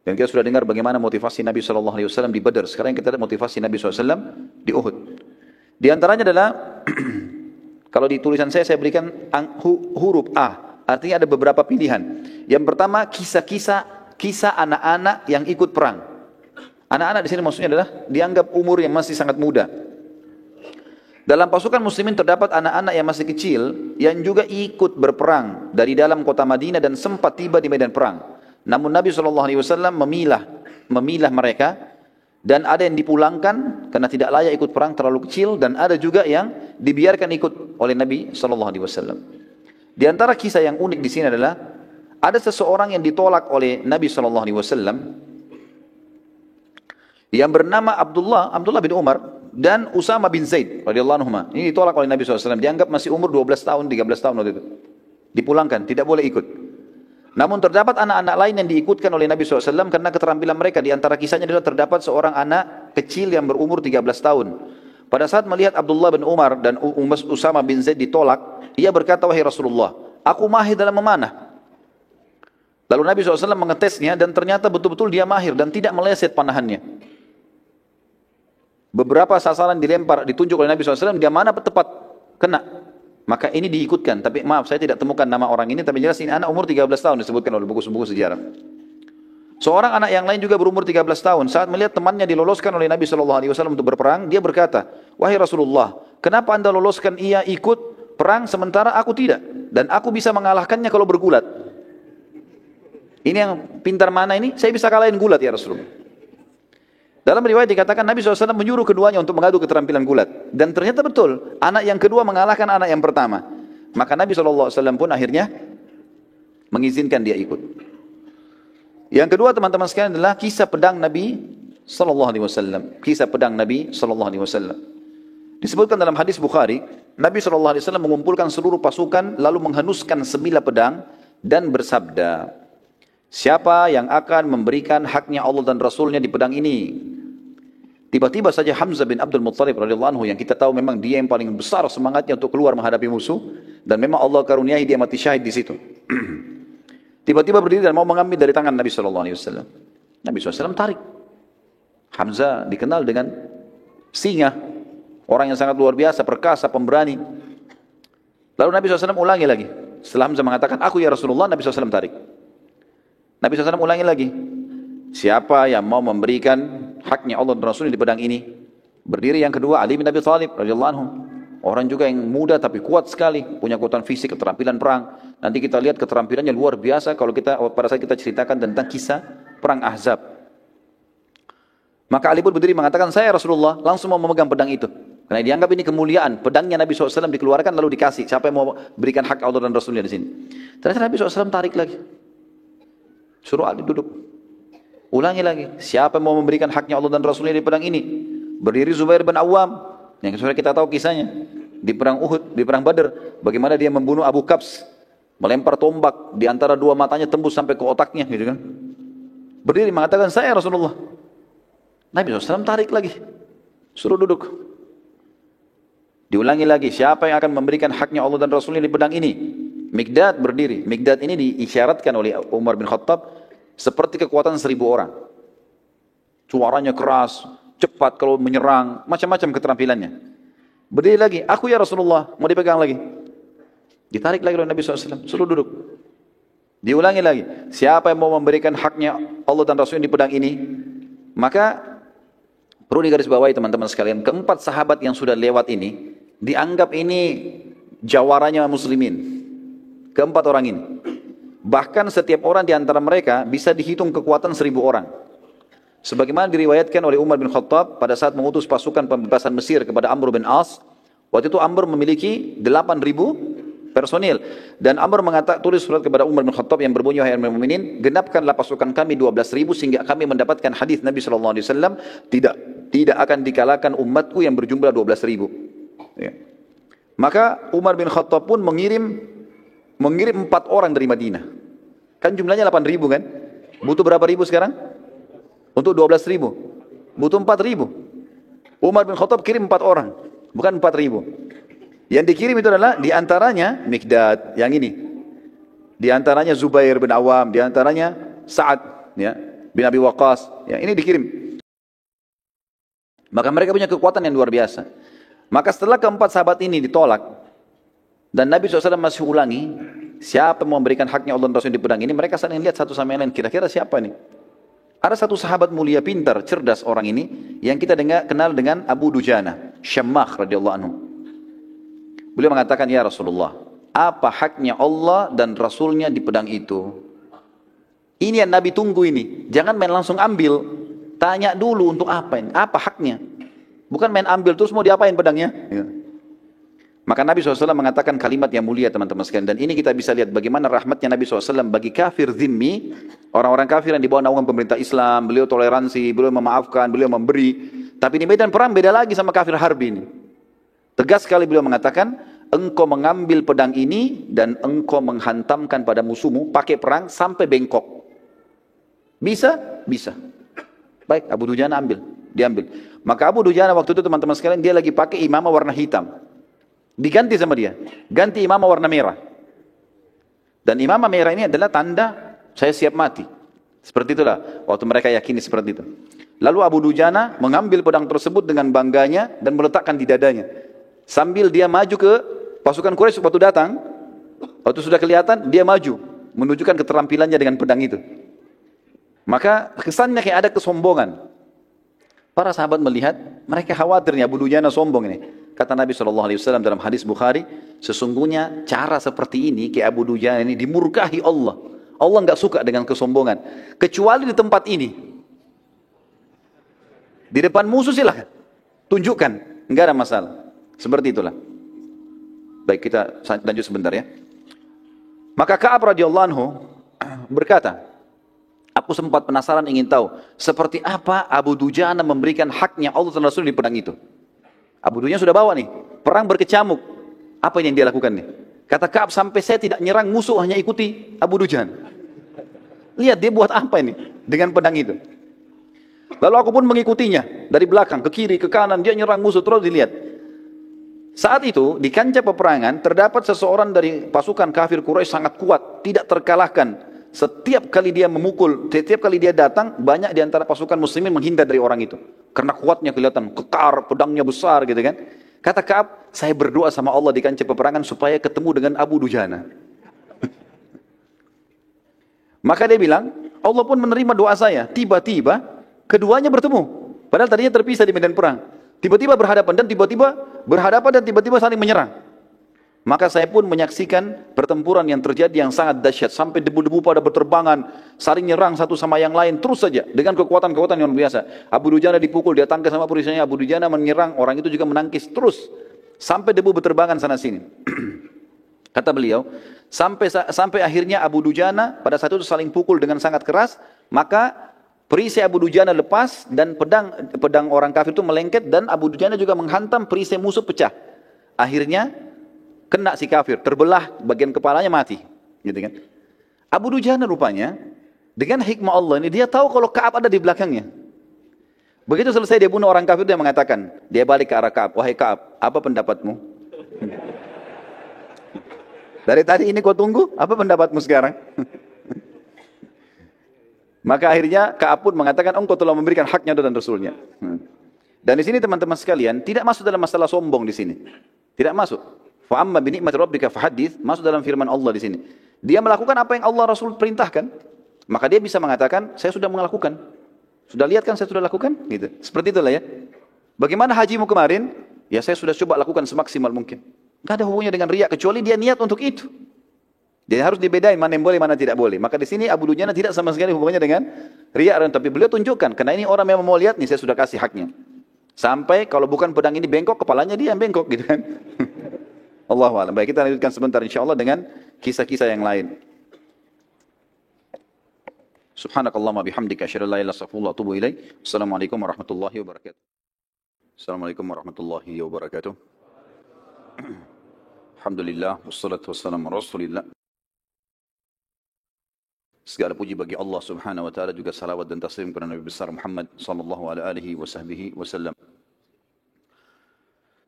Dan kita sudah dengar bagaimana motivasi Nabi SAW di Badar. Sekarang kita lihat motivasi Nabi SAW di Uhud. Di antaranya adalah, kalau di tulisan saya berikan huruf A. Artinya ada beberapa pilihan. Yang pertama, kisah anak-anak yang ikut perang. Anak-anak di sini maksudnya adalah dianggap umur yang masih sangat muda. Dalam pasukan muslimin terdapat anak-anak yang masih kecil yang juga ikut berperang dari dalam kota Madinah dan sempat tiba di medan perang. Namun Nabi SAW memilah mereka dan ada yang dipulangkan karena tidak layak ikut perang terlalu kecil dan ada juga yang dibiarkan ikut oleh Nabi SAW. Di antara kisah yang unik di sini adalah ada seseorang yang ditolak oleh Nabi SAW yang bernama Abdullah bin Umar dan Usama bin Zaid radhiyallahu anhuma. Ini ditolak oleh Nabi SAW. Dianggap masih umur 12 tahun, 13 tahun waktu itu. Dipulangkan, tidak boleh ikut. Namun terdapat anak-anak lain yang diikutkan oleh Nabi SAW karena keterampilan mereka. Di antara kisahnya adalah terdapat seorang anak kecil yang berumur 13 tahun. Pada saat melihat Abdullah bin Umar dan Usama bin Zaid ditolak, ia berkata, "Wahai Rasulullah, aku mahir dalam memanah." Lalu Nabi SAW mengetesnya dan ternyata betul-betul dia mahir dan tidak meleset panahannya. Beberapa sasaran dilempar, ditunjuk oleh Nabi SAW, dia mana tepat kena. Maka ini diikutkan. Tapi maaf, saya tidak temukan nama orang ini, tapi jelas ini anak umur 13 tahun disebutkan oleh buku-buku sejarah. Seorang anak yang lain juga berumur 13 tahun. Saat melihat temannya diloloskan oleh Nabi SAW untuk berperang, dia berkata, "Wahai Rasulullah, kenapa anda loloskan ia ikut perang sementara aku tidak? Dan aku bisa mengalahkannya kalau bergulat." Ini yang pintar mana ini? Saya bisa kalahin gulat ya Rasulullah. Dalam riwayat dikatakan Nabi SAW menyuruh keduanya untuk mengadu keterampilan gulat. Dan ternyata betul, anak yang kedua mengalahkan anak yang pertama. Maka Nabi SAW pun akhirnya mengizinkan dia ikut. Yang kedua teman-teman sekalian adalah kisah pedang Nabi SAW. Kisah pedang Nabi SAW. Disebutkan dalam hadis Bukhari, Nabi SAW mengumpulkan seluruh pasukan lalu menghenuskan sebilah pedang dan bersabda, "Siapa yang akan memberikan haknya Allah dan Rasulnya di pedang ini?" Tiba-tiba saja Hamzah bin Abdul Muttalib radhiyallahu anhu yang kita tahu memang dia yang paling besar semangatnya untuk keluar menghadapi musuh dan memang Allah karuniai dia mati syahid di situ. Tiba-tiba berdiri dan mau mengambil dari tangan Nabi SAW. Nabi SAW tarik. Hamzah dikenal dengan singa, orang yang sangat luar biasa, perkasa, pemberani. Lalu Nabi SAW ulangi lagi. Setelah Hamzah mengatakan, "Aku ya Rasulullah," Nabi SAW tarik. Nabi SAW ulangi lagi. "Siapa yang mau memberikan haknya Allah dan Rasulnya di pedang ini?" Berdiri yang kedua Ali bin Abi Thalib radhiyallahu anhu. Orang juga yang muda tapi kuat sekali, punya kekuatan fisik, keterampilan perang. Nanti kita lihat keterampilannya luar biasa kalau pada saat kita ceritakan tentang kisah perang Ahzab. Maka Ali pun berdiri mengatakan, "Saya Rasulullah," langsung mau memegang pedang itu. Karena dianggap ini kemuliaan, pedangnya Nabi SAW dikeluarkan lalu dikasih. Siapa yang mau berikan hak Allah dan Rasulnya di sini? Ternyata Nabi SAW tarik lagi. Suruh Ali duduk. Ulangi lagi. Siapa yang mau memberikan haknya Allah dan Rasulnya di pedang ini? Berdiri Zubair bin Awam. Yang sudah kita tahu kisahnya. Di perang Uhud, di perang Badar. Bagaimana dia membunuh Abu Kabs. Melempar tombak. Di antara dua matanya tembus sampai ke otaknya. Gitu kan. Berdiri mengatakan, "Saya Rasulullah." Nabi SAW tarik lagi. Suruh duduk. Diulangi lagi. Siapa yang akan memberikan haknya Allah dan Rasulnya di pedang ini? Mikdad berdiri. Mikdad ini diisyaratkan oleh Umar bin Khattab seperti kekuatan 1000 orang. Suaranya keras, cepat kalau menyerang, macam-macam keterampilannya. Berdiri lagi, "Aku ya Rasulullah," mau dipegang lagi. Ditarik lagi oleh Nabi SAW, suruh duduk. Diulangi lagi, "Siapa yang mau memberikan haknya Allah dan Rasulnya di pedang ini?" Maka perlu digarisbawahi teman-teman sekalian, keempat sahabat yang sudah lewat ini dianggap ini jawaranya muslimin. Keempat orang ini. Bahkan setiap orang di antara mereka bisa dihitung kekuatan 1.000 orang. Sebagaimana diriwayatkan oleh Umar bin Khattab pada saat mengutus pasukan pembebasan Mesir kepada Amr bin As. Waktu itu Amr memiliki 8.000 personil. Dan Amr tulis surat kepada Umar bin Khattab yang berbunyi, wahai Amirul Mukminin, genapkanlah pasukan kami 12.000 sehingga kami mendapatkan hadis Nabi SAW, tidak akan dikalahkan umatku yang berjumlah 12.000. Ya. Maka Umar bin Khattab pun mengirim 4 orang dari Madinah. Kan jumlahnya 8.000 kan? Butuh berapa ribu sekarang? Untuk 12.000. Butuh 4.000. Umar bin Khattab kirim 4 orang, bukan 4.000. Yang dikirim itu adalah diantaranya Mikdad, yang ini. Diantaranya Zubair bin Awam, diantaranya Sa'ad ya, bin Abi Waqqas. Ya, ini dikirim. Maka mereka punya kekuatan yang luar biasa. Maka setelah keempat sahabat ini ditolak, dan Nabi SAW masih ulangi, siapa yang memberikan haknya Allah dan Rasul di pedang ini, mereka saling lihat satu sama lain, kira-kira siapa ini? Ada satu sahabat mulia, pintar, cerdas orang ini, yang kita kenal dengan Abu Dujana, Syammah radhiyallahu anhu. Beliau mengatakan, ya Rasulullah, apa haknya Allah dan Rasulnya di pedang itu? Ini yang Nabi tunggu ini. Jangan main langsung ambil. Tanya dulu untuk apa ini? Apa haknya? Bukan main ambil terus mau diapain pedangnya? Ya. Maka Nabi SAW mengatakan kalimat yang mulia teman-teman sekalian. Dan ini kita bisa lihat bagaimana rahmatnya Nabi SAW bagi kafir zimmi. Orang-orang kafir yang di bawah naungan pemerintah Islam. Beliau toleransi, beliau memaafkan, beliau memberi. Tapi di medan perang beda lagi sama kafir harbi ini. Tegas sekali beliau mengatakan, engkau mengambil pedang ini dan engkau menghantamkan pada musuhmu pakai perang sampai bengkok. Bisa? Bisa. Baik, Abu Dujana diambil. Maka Abu Dujana waktu itu teman-teman sekalian, dia lagi pakai imamah warna hitam. Diganti sama dia. Ganti imamah warna merah. Dan imamah merah ini adalah tanda saya siap mati. Seperti itulah waktu mereka yakini seperti itu. Lalu Abu Dujana mengambil pedang tersebut dengan bangganya dan meletakkan di dadanya. Sambil dia maju ke pasukan Quraisy waktu datang, waktu sudah kelihatan, dia maju, menunjukkan keterampilannya dengan pedang itu. Maka kesannya kayak ada kesombongan. Para sahabat melihat, mereka khawatirnya Abu Dujana sombong ini. Kata Nabi SAW dalam hadis Bukhari, sesungguhnya cara seperti ini, kayak Abu Dujana ini, dimurkahi Allah. Allah nggak suka dengan kesombongan. Kecuali di tempat ini. Di depan musuh silahkan. Tunjukkan, nggak ada masalah. Seperti itulah. Baik, kita lanjut sebentar ya. Maka Ka'ab radhiyallahu anhu berkata, aku sempat penasaran ingin tahu seperti apa Abu Dujana memberikan haknya Allah dan Rasul di pedang itu. Abu Dujana sudah bawa nih, perang berkecamuk. Apa yang dia lakukan nih? Kata Ka'ab, sampai saya tidak nyerang musuh, hanya ikuti Abu Dujana. Lihat dia buat apa ini dengan pedang itu. Lalu aku pun mengikutinya dari belakang, ke kiri, ke kanan, dia nyerang musuh, terus dilihat. Saat itu di kancah peperangan terdapat seseorang dari pasukan kafir Quraisy sangat kuat, tidak terkalahkan. Setiap kali dia memukul, setiap kali dia datang, banyak di antara pasukan muslimin menghindar dari orang itu. Karena kuatnya kelihatan, kekar, pedangnya besar gitu kan. Kata Ka'ab, saya berdoa sama Allah di kancah peperangan supaya ketemu dengan Abu Dujana. Maka dia bilang, Allah pun menerima doa saya. Tiba-tiba keduanya bertemu. Padahal tadinya terpisah di medan perang. Tiba-tiba berhadapan dan tiba-tiba saling menyerang. Maka saya pun menyaksikan pertempuran yang terjadi yang sangat dahsyat. Sampai debu-debu pada berterbangan, saling nyerang satu sama yang lain. Terus saja, dengan kekuatan-kekuatan yang luar biasa. Abu Dujana dipukul, dia tangkis sama perisainya. Abu Dujana menyerang, orang itu juga menangkis. Terus, sampai debu berterbangan sana-sini. Kata beliau, sampai akhirnya Abu Dujana pada saat itu saling pukul dengan sangat keras. Maka perisai Abu Dujana lepas dan pedang orang kafir itu melengket. Dan Abu Dujana juga menghantam perisai musuh, pecah. Akhirnya kena si kafir, terbelah bagian kepalanya, mati, gitu kan. Abu Dujana rupanya dengan hikmah Allah ini dia tahu kalau Ka'ab ada di belakangnya. Begitu selesai dia bunuh orang kafir, dia mengatakan, dia balik ke arah Ka'ab, wahai Ka'ab, apa pendapatmu? Dari tadi ini kau tunggu, apa pendapatmu sekarang? Maka akhirnya Ka'ab pun mengatakan, engkau telah memberikan haknya dan Rasulnya. Dan di sini teman-teman sekalian, tidak masuk dalam masalah sombong di sini, tidak masuk. Fa amma bi ni'mati rabbika fahadits, masuk dalam firman Allah di sini. Dia melakukan apa yang Allah Rasul perintahkan, maka dia bisa mengatakan, saya sudah melakukan. Sudah lihat kan saya sudah lakukan? Gitu. Seperti itulah ya. Bagaimana hajimu kemarin? Ya saya sudah coba lakukan semaksimal mungkin. Enggak ada hubungannya dengan riya kecuali dia niat untuk itu. Jadi harus dibedain mana yang boleh, mana tidak boleh. Maka di sini Abu Dujana tidak sama sekali hubungannya dengan riya, tapi beliau tunjukkan karena ini orang memang mau lihat nih, saya sudah kasih haknya. Sampai kalau bukan pedang ini bengkok, kepalanya dia yang bengkok gitu kan. Allahu a'lam. Baik, kita lanjutkan sebentar insyaallah dengan kisah-kisah yang lain. Subhanakallahumma bihamdika asyhadu an la ilaha illa anta astaghfiruka wa atubu ilaik. Assalamualaikum warahmatullahi wabarakatuh. Assalamualaikum warahmatullahi wabarakatuh. Alhamdulillah wassalatu wassalamu ala Rasulillah. Segala puji bagi Allah Subhanahu wa taala, juga salawat dan taslim kepada Nabi besar Muhammad sallallahu alaihi wasallam.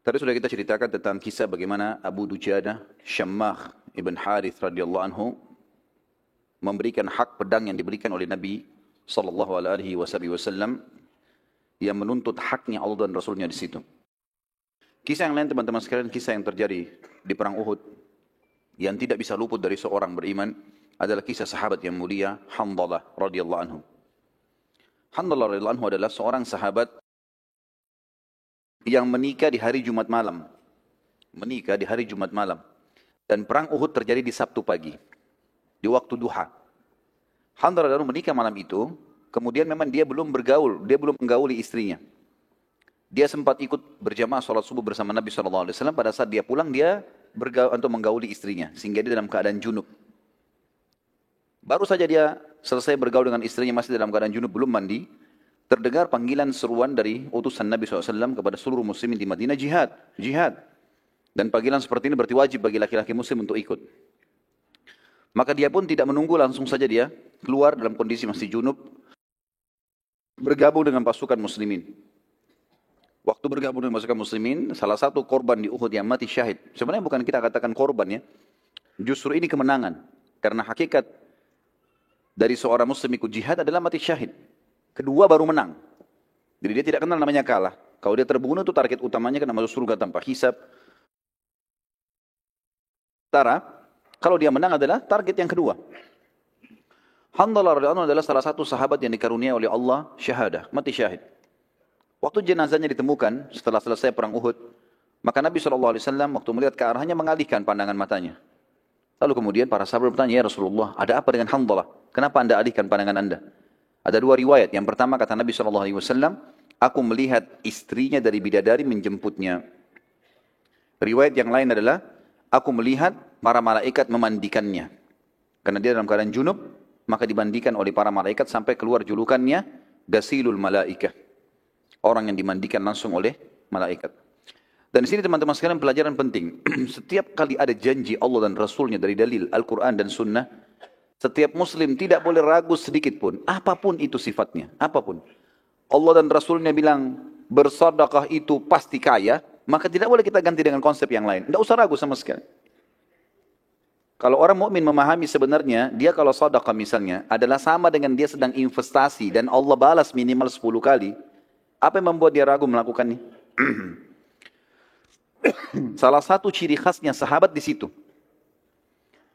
Tadi sudah kita ceritakan tentang kisah bagaimana Abu Dujana Syammah ibn Harith radhiyallahu anhu memberikan hak pedang yang diberikan oleh Nabi sallallahu alaihi wasallam, yang menuntut haknya Allah dan Rasulnya di situ. Kisah yang lain teman-teman sekalian, kisah yang terjadi di perang Uhud yang tidak bisa luput dari seorang beriman adalah kisah sahabat yang mulia Handalah radhiyallahu anhu. Handalah radhiyallahu anhu adalah seorang sahabat yang menikah di hari Jumat malam. Menikah di hari Jumat malam. Dan perang Uhud terjadi di Sabtu pagi, di waktu duha. Handalah radhiyallahu anhu menikah malam itu, kemudian memang dia belum bergaul, dia belum menggauli istrinya. Dia sempat ikut berjamaah sholat subuh bersama Nabi SAW. Pada saat dia pulang, dia bergaul untuk menggauli istrinya, sehingga dia dalam keadaan junub. Baru saja dia selesai bergaul dengan istrinya, masih dalam keadaan junub, belum mandi, terdengar panggilan seruan dari utusan Nabi SAW kepada seluruh muslimin di Madinah, jihad, jihad. Dan panggilan seperti ini berarti wajib bagi laki-laki muslim untuk ikut. Maka dia pun tidak menunggu, langsung saja dia keluar dalam kondisi masih junub, bergabung dengan pasukan muslimin. Waktu bergabung dengan pasukan muslimin, salah satu korban di Uhud yang mati syahid. Sebenarnya bukan kita katakan korban ya, justru ini kemenangan. Karena hakikat dari seorang muslim ikut jihad adalah mati syahid. Kedua baru menang. Jadi dia tidak kenal namanya kalah. Kalau dia terbunuh itu target utamanya kena masuk surga tanpa hisab. Kalau dia menang adalah target yang kedua. Handalah radhiyallahu anhu adalah salah satu sahabat yang dikaruniai oleh Allah syahadah, mati syahid. Waktu jenazahnya ditemukan setelah selesai perang Uhud, maka Nabi SAW waktu melihat ke arahnya mengalihkan pandangan matanya. Lalu kemudian para sahabat bertanya, ya Rasulullah, ada apa dengan Handalah? Kenapa anda alihkan pandangan anda? Ada dua riwayat. Yang pertama kata Nabi SAW, aku melihat istrinya dari bidadari menjemputnya. Riwayat yang lain adalah, aku melihat para malaikat memandikannya. Karena dia dalam keadaan junub, maka dimandikan oleh para malaikat sampai keluar julukannya, Gasilul Malaikah. Orang yang dimandikan langsung oleh malaikat. Dan di sini teman-teman sekalian pelajaran penting. Setiap kali ada janji Allah dan Rasulnya dari dalil Al-Quran dan Sunnah, setiap muslim tidak boleh ragu sedikit pun. Apapun itu sifatnya. Apapun. Allah dan Rasulnya bilang bersedekah itu pasti kaya, maka tidak boleh kita ganti dengan konsep yang lain. Tidak usah ragu sama sekali. Kalau orang mukmin memahami sebenarnya, dia kalau sedekah misalnya, adalah sama dengan dia sedang investasi dan Allah balas minimal 10 kali. Apa yang membuat dia ragu melakukannya? Salah satu ciri khasnya sahabat di situ.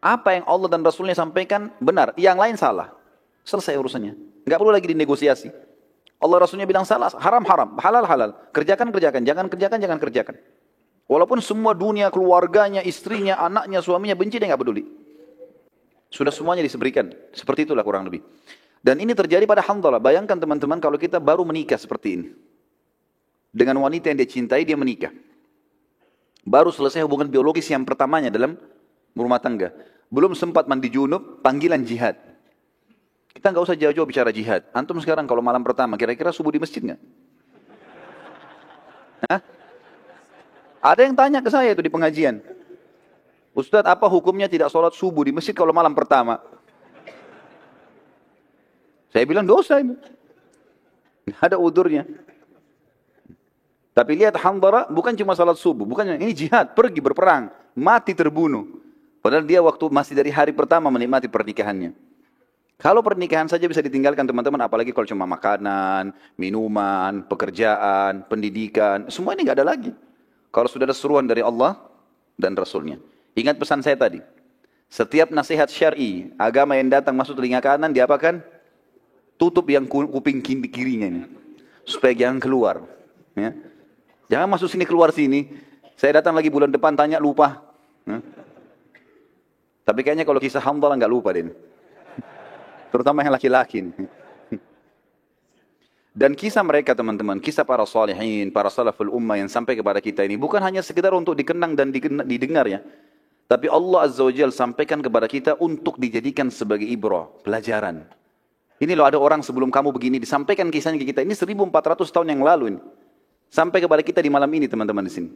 Apa yang Allah dan Rasulnya sampaikan benar, yang lain salah. Selesai urusannya. Enggak perlu lagi dinegosiasi. Allah Rasulnya bilang salah, haram haram, halal halal. Kerjakan kerjakan, jangan kerjakan. Walaupun semua dunia, keluarganya, istrinya, anaknya, suaminya benci, dia enggak peduli. Sudah semuanya diseberikan. Seperti itulah kurang lebih. Dan ini terjadi pada Handalah. Bayangkan teman-teman kalau kita baru menikah seperti ini. Dengan wanita yang dia cintai, dia menikah. Baru selesai hubungan biologis yang pertamanya dalam rumah tangga. Belum sempat mandi junub, panggilan jihad. Kita nggak usah jauh-jauh bicara jihad. Antum sekarang kalau malam pertama, kira-kira subuh di masjid nggak? Hah? Ada yang tanya ke saya itu di pengajian. Ustadz, apa hukumnya tidak sholat subuh di masjid kalau malam pertama? Saya bilang dosa itu. Nggak ada udurnya. Tapi lihat Handalah bukan cuma salat subuh, bukan ini jihad, pergi berperang, mati terbunuh. Padahal dia waktu masih dari hari pertama menikmati pernikahannya. Kalau pernikahan saja bisa ditinggalkan teman-teman, apalagi kalau cuma makanan, minuman, pekerjaan, pendidikan, semua ini nggak ada lagi. Kalau sudah ada seruan dari Allah dan Rasulnya. Ingat pesan saya tadi, setiap nasihat syar'i, agama yang datang masuk telinga kanan, diapakan? Tutup yang kuping kirinya ini, supaya jangan keluar. Ya. Jangan masuk sini keluar sini. Saya datang lagi bulan depan tanya lupa. Tapi kayaknya kalau kisah Hanzalah nggak lupa deh. Terutama yang laki-laki. Dan kisah mereka teman-teman, kisah para salihin, para salaful ummah yang sampai kepada kita ini bukan hanya sekedar untuk dikenang dan didengar ya. Tapi Allah Azza wa Jalla sampaikan kepada kita untuk dijadikan sebagai ibrah, pelajaran. Ini loh ada orang sebelum kamu begini, disampaikan kisahnya ke kita. Ini 1400 tahun yang lalu ini. Sampai kepada kita di malam ini teman-teman di sini.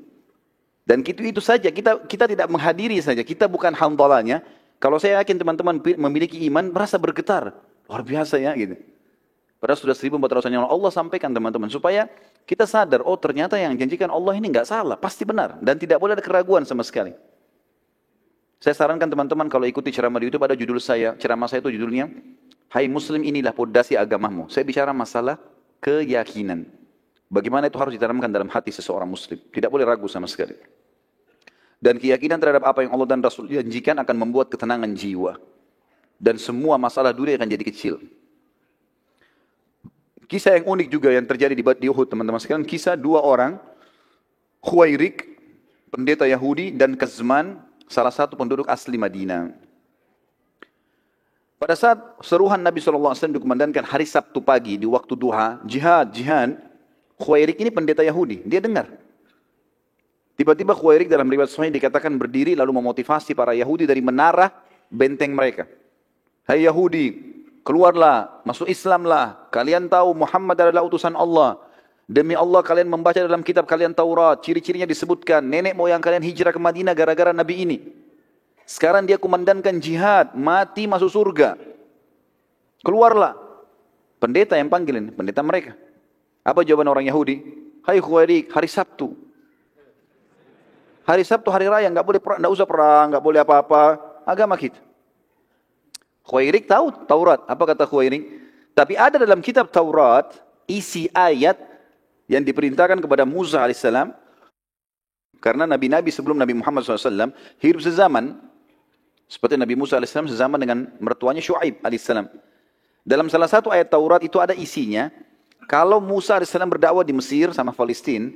Dan itu saja, kita tidak menghadiri saja, kita bukan Hanzalahnya. Kalau saya yakin teman-teman memiliki iman, merasa bergetar. Luar biasa ya gitu. Padahal sudah 1400 tahun yang lalu Allah sampaikan teman-teman. Supaya kita sadar, oh ternyata yang janjikan Allah ini nggak salah, pasti benar. Dan tidak boleh ada keraguan sama sekali. Saya sarankan teman-teman kalau ikuti ceramah di YouTube, ada judul saya, ceramah saya itu judulnya, Hai Muslim inilah pondasi agamamu. Saya bicara masalah keyakinan. Bagaimana itu harus ditanamkan dalam hati seseorang Muslim. Tidak boleh ragu sama sekali. Dan keyakinan terhadap apa yang Allah dan Rasul janjikan akan membuat ketenangan jiwa. Dan semua masalah dunia akan jadi kecil. Kisah yang unik juga yang terjadi di Uhud teman-teman sekalian. Kisah dua orang, Khuwairik, pendeta Yahudi, dan Kazman, salah satu penduduk asli Madinah. Pada saat seruhan Nabi SAW dikumandangkan hari Sabtu pagi di waktu duha, jihad, Khuwairik ini pendeta Yahudi, dia dengar. Tiba-tiba Khuwairik dalam riwayat Sahih dikatakan berdiri lalu memotivasi para Yahudi dari menara benteng mereka. Hai Yahudi, keluarlah, masuk Islamlah. Kalian tahu Muhammad adalah utusan Allah. Demi Allah kalian membaca dalam kitab kalian Taurat. Ciri-cirinya disebutkan. Nenek moyang kalian hijrah ke Madinah gara-gara Nabi ini. Sekarang dia kumandangkan jihad. Mati masuk surga. Keluarlah. Pendeta yang panggilin. Pendeta mereka. Apa jawaban orang Yahudi? Hai Khuwairik, hari Sabtu. Hari Sabtu, hari raya. Nggak boleh perang, nggak usah perang. Nggak boleh apa-apa. Agama kita. Khuwairik tahu Taurat. Apa kata Khuwairik? Tapi ada dalam kitab Taurat isi ayat yang diperintahkan kepada Musa AS. Karena nabi-nabi sebelum Nabi Muhammad SAW hidup sezaman. Seperti Nabi Musa AS sezaman dengan mertuanya Syuaib AS. Dalam salah satu ayat Taurat itu ada isinya. Kalau Musa AS berdakwah di Mesir sama Palestina.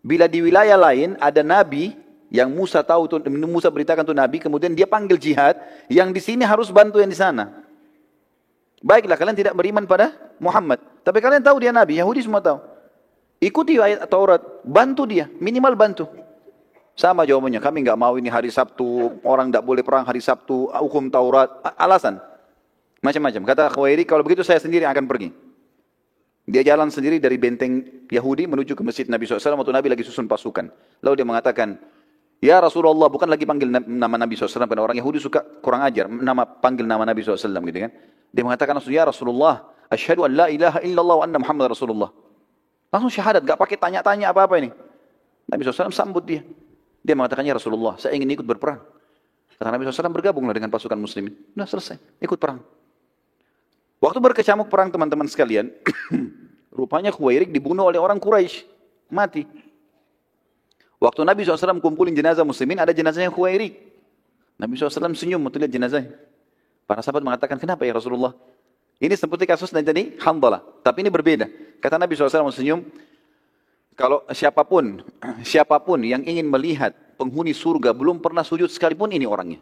Bila di wilayah lain ada nabi yang Musa tahu, Musa beritakan itu nabi, kemudian dia panggil jihad, yang di sini harus bantu yang di sana. Baiklah, kalian tidak beriman pada Muhammad, tapi kalian tahu dia nabi, Yahudi semua tahu. Ikuti ayat Taurat, bantu dia, minimal bantu. Sama jawabannya, kami nggak mau ini hari Sabtu, orang tidak boleh perang hari Sabtu, hukum Taurat, alasan. Macam-macam. Kata Khuwairik, kalau begitu saya sendiri akan pergi. Dia jalan sendiri dari benteng Yahudi menuju ke masjid Nabi SAW waktu Nabi lagi susun pasukan. Lalu dia mengatakan, ya Rasulullah, bukan lagi panggil nama Nabi SAW, karena orang Yahudi suka kurang ajar, panggil nama Nabi SAW gitu kan. Dia mengatakan langsung, ya Rasulullah, asyhadu an la ilaha illallah wa anna Muhammad Rasulullah. Langsung syahadat, gak pakai tanya-tanya apa-apa ini. Nabi SAW sambut dia. Dia mengatakan, ya Rasulullah, saya ingin ikut berperang. Kata Nabi SAW, bergabunglah dengan pasukan muslimin. Sudah selesai, ikut perang. Waktu berkecamuk perang teman-teman sekalian, rupanya Khuwairik dibunuh oleh orang Quraisy, mati. Waktu Nabi SAW kumpulin jenazah muslimin, ada jenazahnya Khuwairik. Nabi SAW senyum untuk lihat jenazahnya. Para sahabat mengatakan, kenapa ya Rasulullah? Ini seperti kasus yang tadi Hanzalah, tapi ini berbeda. Kata Nabi SAW senyum, kalau siapapun yang ingin melihat penghuni surga belum pernah sujud sekalipun, ini orangnya.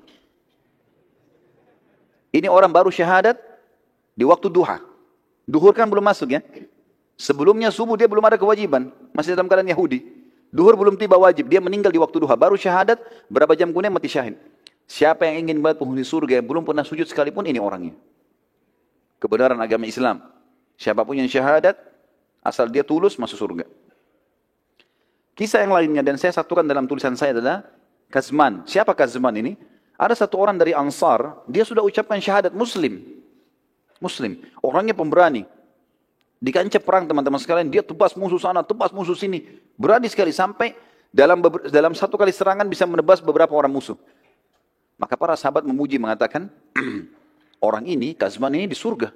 Ini orang baru syahadat di waktu duha. Duhur kan belum masuk ya. Sebelumnya subuh dia belum ada kewajiban, masih dalam keadaan Yahudi. Duhur belum tiba wajib, dia meninggal di waktu duha, baru syahadat, berapa jam kemudian mati syahid. Siapa yang ingin melihat penghuni surga yang belum pernah sujud sekalipun, ini orangnya. Kebenaran agama Islam. Siapapun yang syahadat, asal dia tulus masuk surga. Kisah yang lainnya, dan saya satukan dalam tulisan saya adalah Kazman. Siapa Kazman ini? Ada satu orang dari Ansar, dia sudah ucapkan syahadat Muslim. Orangnya pemberani. Di kancah perang teman-teman sekalian, dia tebas musuh sana, tebas musuh sini. Berani sekali, sampai dalam satu kali serangan bisa menebas beberapa orang musuh. Maka para sahabat memuji, mengatakan, orang ini, Kazman ini di surga.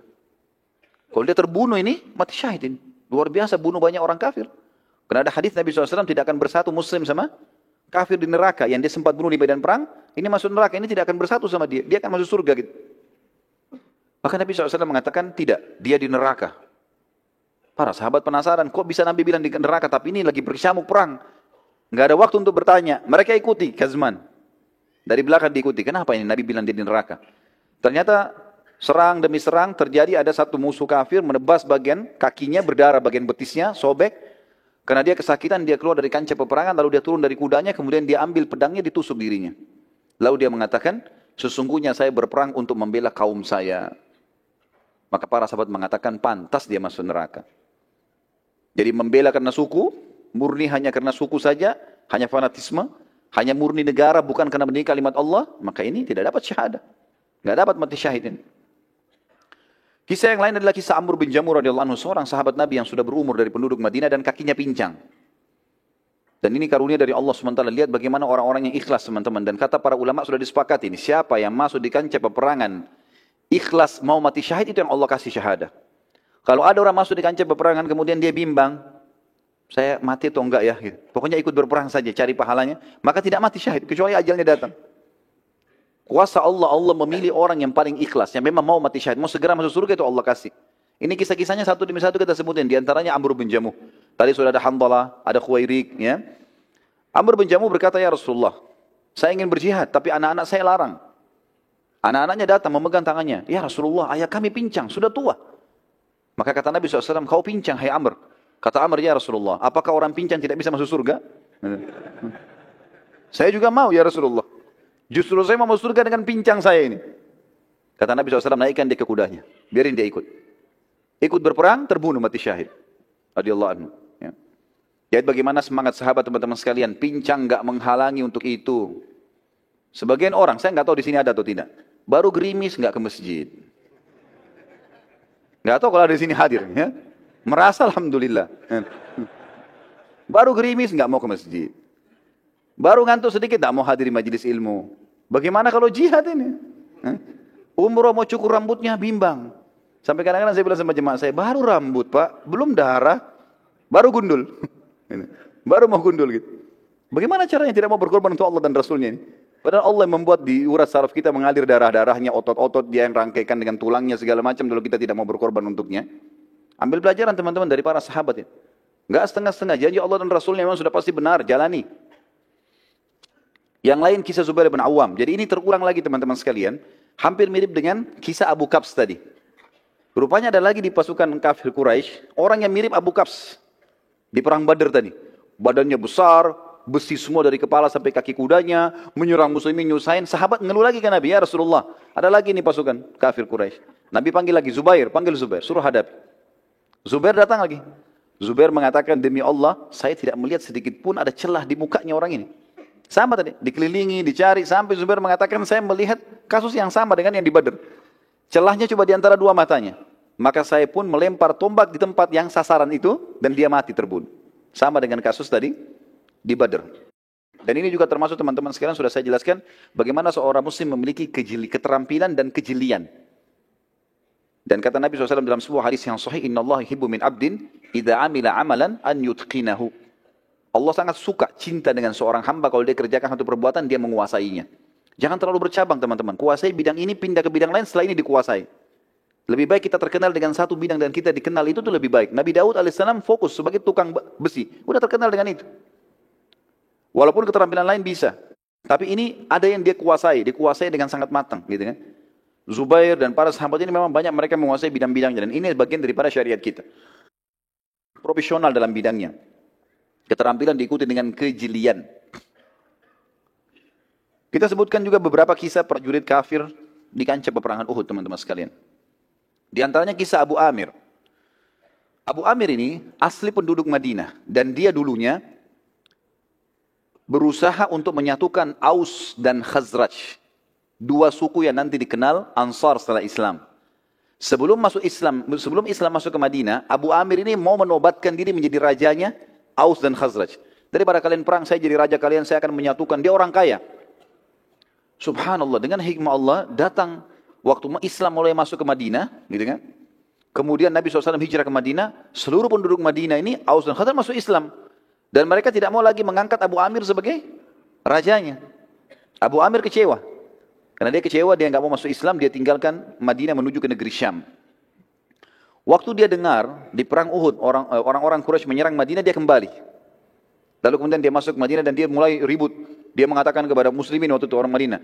Kalau dia terbunuh ini, mati syahid ini. Luar biasa, bunuh banyak orang kafir. Karena ada hadis Nabi SAW tidak akan bersatu muslim sama kafir di neraka. Yang dia sempat bunuh di medan perang, ini masuk neraka, ini tidak akan bersatu sama dia. Dia akan masuk surga gitu. Maka Nabi SAW mengatakan, tidak, dia di neraka. Para sahabat penasaran, kok bisa Nabi bilang di neraka, tapi ini lagi berkecamuk perang. Nggak ada waktu untuk bertanya. Mereka ikuti Kazman. Dari belakang diikuti. Kenapa ini Nabi bilang dia di neraka? Ternyata serang demi serang terjadi, ada satu musuh kafir menebas bagian kakinya, berdarah bagian betisnya, sobek. Karena dia kesakitan, dia keluar dari kancah peperangan, lalu dia turun dari kudanya, kemudian dia ambil pedangnya, ditusuk dirinya. Lalu dia mengatakan, sesungguhnya saya berperang untuk membela kaum saya. Maka para sahabat mengatakan, pantas dia masuk neraka. Jadi membela karena suku, murni hanya karena suku saja, hanya fanatisme, hanya murni negara, bukan karena mendidik kalimat Allah, maka ini tidak dapat syahadah. Tidak dapat mati syahid ini. Kisah yang lain adalah kisah Amr bin Jamur radhiyallahu anhu, seorang sahabat Nabi yang sudah berumur dari penduduk Madinah dan kakinya pincang. Dan ini karunia dari Allah SWT. Lihat bagaimana orang-orang yang ikhlas, teman-teman. Dan kata para ulama sudah disepakati ini, siapa yang masuk di kancah peperangan ikhlas mau mati syahid, itu yang Allah kasih syahadah. Kalau ada orang masuk di kancah peperangan kemudian dia bimbang, saya mati atau enggak ya, gitu. Pokoknya ikut berperang saja, cari pahalanya, maka tidak mati syahid kecuali ajalnya datang. Kuasa Allah, Allah memilih orang yang paling ikhlas, yang memang mau mati syahid, mau segera masuk surga, itu Allah kasih. Ini kisah-kisahnya satu demi satu kita sebutin. Di antaranya Amr bin Jamuh. Tadi sudah ada Handalah, ada Khuwairik. Ya. Amr bin Jamuh berkata, ya Rasulullah, saya ingin berjihad, tapi anak-anak saya larang. Anak-anaknya datang memegang tangannya. Ya Rasulullah, ayah kami pincang, sudah tua. Maka kata Nabi SAW, kau pincang, hai Amr. Kata Amr, ya Rasulullah, apakah orang pincang tidak bisa masuk surga? Saya juga mau, ya Rasulullah. Justru saya mau masuk surga dengan pincang saya ini. Kata Nabi SAW, naikkan dia ke kudanya. Biarin dia ikut. Ikut berperang, terbunuh mati syahid. Radhiyallahu anhu. Ya. Lihat bagaimana semangat sahabat teman-teman sekalian. Pincang enggak menghalangi untuk itu. Sebagian orang, saya enggak tahu di sini ada atau tidak. Baru gerimis enggak ke masjid. Enggak tahu kalau ada di sini hadir. Ya. Merasa alhamdulillah. Ya. Baru gerimis enggak mau ke masjid. Baru ngantuk sedikit enggak mau hadir di majelis ilmu. Bagaimana kalau jihad ini? Ya. Umroh mau cukur rambutnya bimbang. Sampai kadang-kadang saya bilang sama jemaah saya, baru rambut pak, belum darah, baru gundul. Baru mau gundul gitu. Bagaimana caranya tidak mau berkorban untuk Allah dan Rasulnya ini? Padahal Allah yang membuat di urat saraf kita mengalir darah-darahnya, otot-otot dia yang rangkaikan dengan tulangnya segala macam, lalu kita tidak mau berkorban untuknya. Ambil pelajaran teman-teman dari para sahabat ya. Enggak setengah-setengah, janji Allah dan Rasulnya memang sudah pasti benar, jalani. Yang lain kisah Zubair bin Awam. Jadi ini terulang lagi teman-teman sekalian, hampir mirip dengan kisah Abu Kabs tadi. Rupanya ada lagi di pasukan kafir Quraisy orang yang mirip Abu Kabs di perang Badar tadi. Badannya besar, besi semua dari kepala sampai kaki kudanya, menyerang muslimin, nyusahin. Sahabat ngeluh lagi ke Nabi, ya Rasulullah, ada lagi nih pasukan kafir Quraisy. Nabi panggil lagi Zubair, panggil Zubair, suruh hadapi. Zubair datang lagi. Zubair mengatakan, demi Allah, saya tidak melihat sedikit pun ada celah di mukanya orang ini. Sama tadi, dikelilingi, dicari, sampai Zubair mengatakan, saya melihat kasus yang sama dengan yang di Badar. Celahnya cuma di antara dua matanya. Maka saya pun melempar tombak di tempat yang sasaran itu dan dia mati terbunuh. Sama dengan kasus tadi di Badar. Dan ini juga termasuk teman-teman sekalian sudah saya jelaskan bagaimana seorang muslim memiliki keterampilan dan kejelian. Dan kata Nabi SAW dalam sebuah hadis yang sahih, innallaha yuhibbu min abdin idza amila amalan an yutqinahu. Allah sangat suka, cinta dengan seorang hamba kalau dia kerjakan satu perbuatan dia menguasainya. Jangan terlalu bercabang teman-teman. Kuasai bidang ini, pindah ke bidang lain, setelah ini dikuasai. Lebih baik kita terkenal dengan satu bidang dan kita dikenal itu tuh lebih baik. Nabi Daud alaihissalam fokus sebagai tukang besi. Udah terkenal dengan itu. Walaupun keterampilan lain bisa. Tapi ini ada yang dia dikuasai dengan sangat matang. Gitu kan? Zubair dan para sahabat ini memang banyak mereka menguasai bidang-bidangnya. Dan ini bagian daripada syariat kita. Profesional dalam bidangnya. Keterampilan diikuti dengan kejelian. Kita sebutkan juga beberapa kisah prajurit kafir di kancah peperangan Uhud, teman-teman sekalian. Di antaranya kisah Abu Amir. Abu Amir ini asli penduduk Madinah. Dan dia dulunya berusaha untuk menyatukan Aus dan Khazraj. Dua suku yang nanti dikenal Ansar setelah Islam. Sebelum Islam masuk ke Madinah, Abu Amir ini mau menobatkan diri menjadi rajanya Aus dan Khazraj. Daripada kalian perang, saya jadi raja kalian, saya akan menyatukan. Dia orang kaya. Subhanallah, dengan hikmah Allah datang waktu Islam mulai masuk ke Madinah, gitu kan? Kemudian Nabi SAW hijrah ke Madinah, seluruh penduduk Madinah ini, Aus dan Khazraj masuk Islam. Dan mereka tidak mau lagi mengangkat Abu Amir sebagai rajanya. Abu Amir kecewa. Karena dia kecewa, dia nggak mau masuk Islam, dia tinggalkan Madinah menuju ke negeri Syam. Waktu dia dengar di perang Uhud, orang-orang Quraisy menyerang Madinah, dia kembali. Lalu kemudian dia masuk ke Madinah dan dia mulai ribut. Dia mengatakan kepada muslimin waktu itu orang Madinah,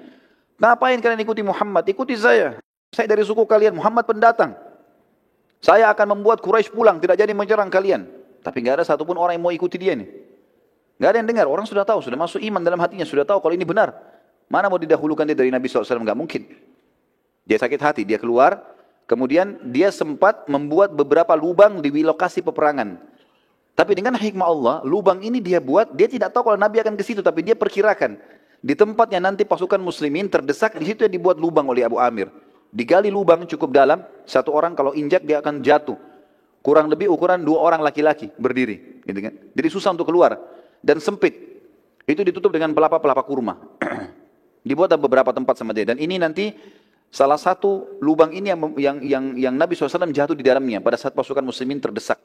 ngapain kalian ikuti Muhammad? Ikuti saya. Saya dari suku kalian, Muhammad pendatang. Saya akan membuat Quraisy pulang, tidak jadi menyerang kalian. Tapi nggak ada satupun orang yang mau ikuti dia nih. Nggak ada yang dengar, orang sudah tahu, sudah masuk iman dalam hatinya, sudah tahu kalau ini benar. Mana mau didahulukan dia dari Nabi SAW? Nggak mungkin. Dia sakit hati, dia keluar. Kemudian dia sempat membuat beberapa lubang di lokasi peperangan. Tapi dengan hikmah Allah, lubang ini dia buat, dia tidak tahu kalau Nabi akan ke situ, tapi dia perkirakan. Di tempatnya nanti pasukan muslimin terdesak, di situ yang dibuat lubang oleh Abu Amir. Digali lubang cukup dalam, satu orang kalau injak dia akan jatuh. Kurang lebih ukuran 2 orang laki-laki berdiri. Gitu kan? Jadi susah untuk keluar. Dan sempit. Itu ditutup dengan pelapa-pelapa kurma. Dibuat beberapa tempat sama dia. Dan ini nanti salah satu lubang ini yang Nabi SAW jatuh di dalamnya pada saat pasukan muslimin terdesak.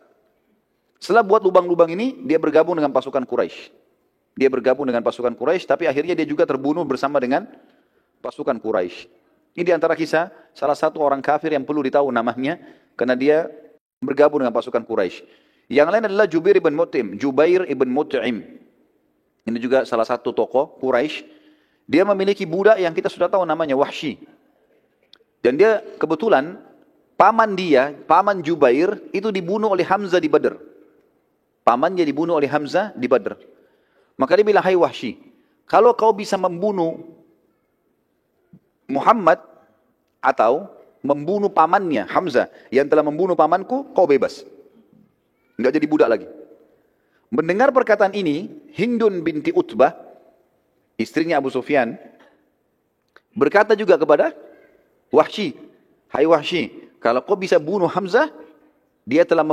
Setelah buat lubang-lubang ini, dia bergabung dengan pasukan Quraisy. Dia bergabung dengan pasukan Quraisy, tapi akhirnya dia juga terbunuh bersama dengan pasukan Quraisy. Ini di antara kisah salah satu orang kafir yang perlu ditahu namanya, karena dia bergabung dengan pasukan Quraisy. Yang lain adalah Jubair ibn Mut'im. Ini juga salah satu tokoh Quraisy. Dia memiliki budak yang kita sudah tahu namanya Wahsy. Dan dia kebetulan paman Jubair itu dibunuh oleh Hamzah di Badr. Pamannya dibunuh oleh Hamzah di Badr. Maka dia bilang, hai Wahsy, kalau kau bisa membunuh Muhammad atau membunuh pamannya Hamzah yang telah membunuh pamanku, kau bebas. Enggak jadi budak lagi. Mendengar perkataan ini, Hindun binti Utbah, istrinya Abu Sufyan, berkata juga kepada Wahsy, hai Wahsy, kalau kau bisa bunuh Hamzah, dia telah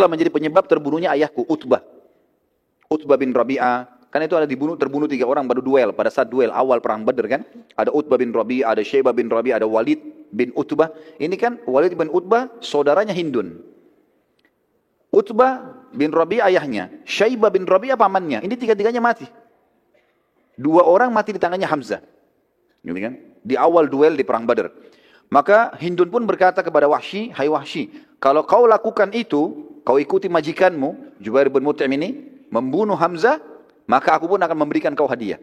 menjadi penyebab terbunuhnya ayahku, Utbah bin Rabi'ah. Kan itu ada terbunuh 3 orang baru duel. Pada saat duel awal perang Badr kan. Ada Utbah bin Rabi'ah, ada Syaibah bin Rabi'ah, ada Walid bin Utbah. Ini kan Walid bin Utbah saudaranya Hindun. Utbah bin Rabi'ah ayahnya. Syaibah bin Rabi'ah pamannya. Ini 3-3-nya mati. 2 orang mati di tangannya Hamzah. Gitu kan? Di awal duel di perang Badr. Maka Hindun pun berkata kepada Wahsy, hai Wahsy, kalau kau lakukan itu, kau ikuti majikanmu, Jubair bin Mut'im ini, membunuh Hamzah, maka aku pun akan memberikan kau hadiah.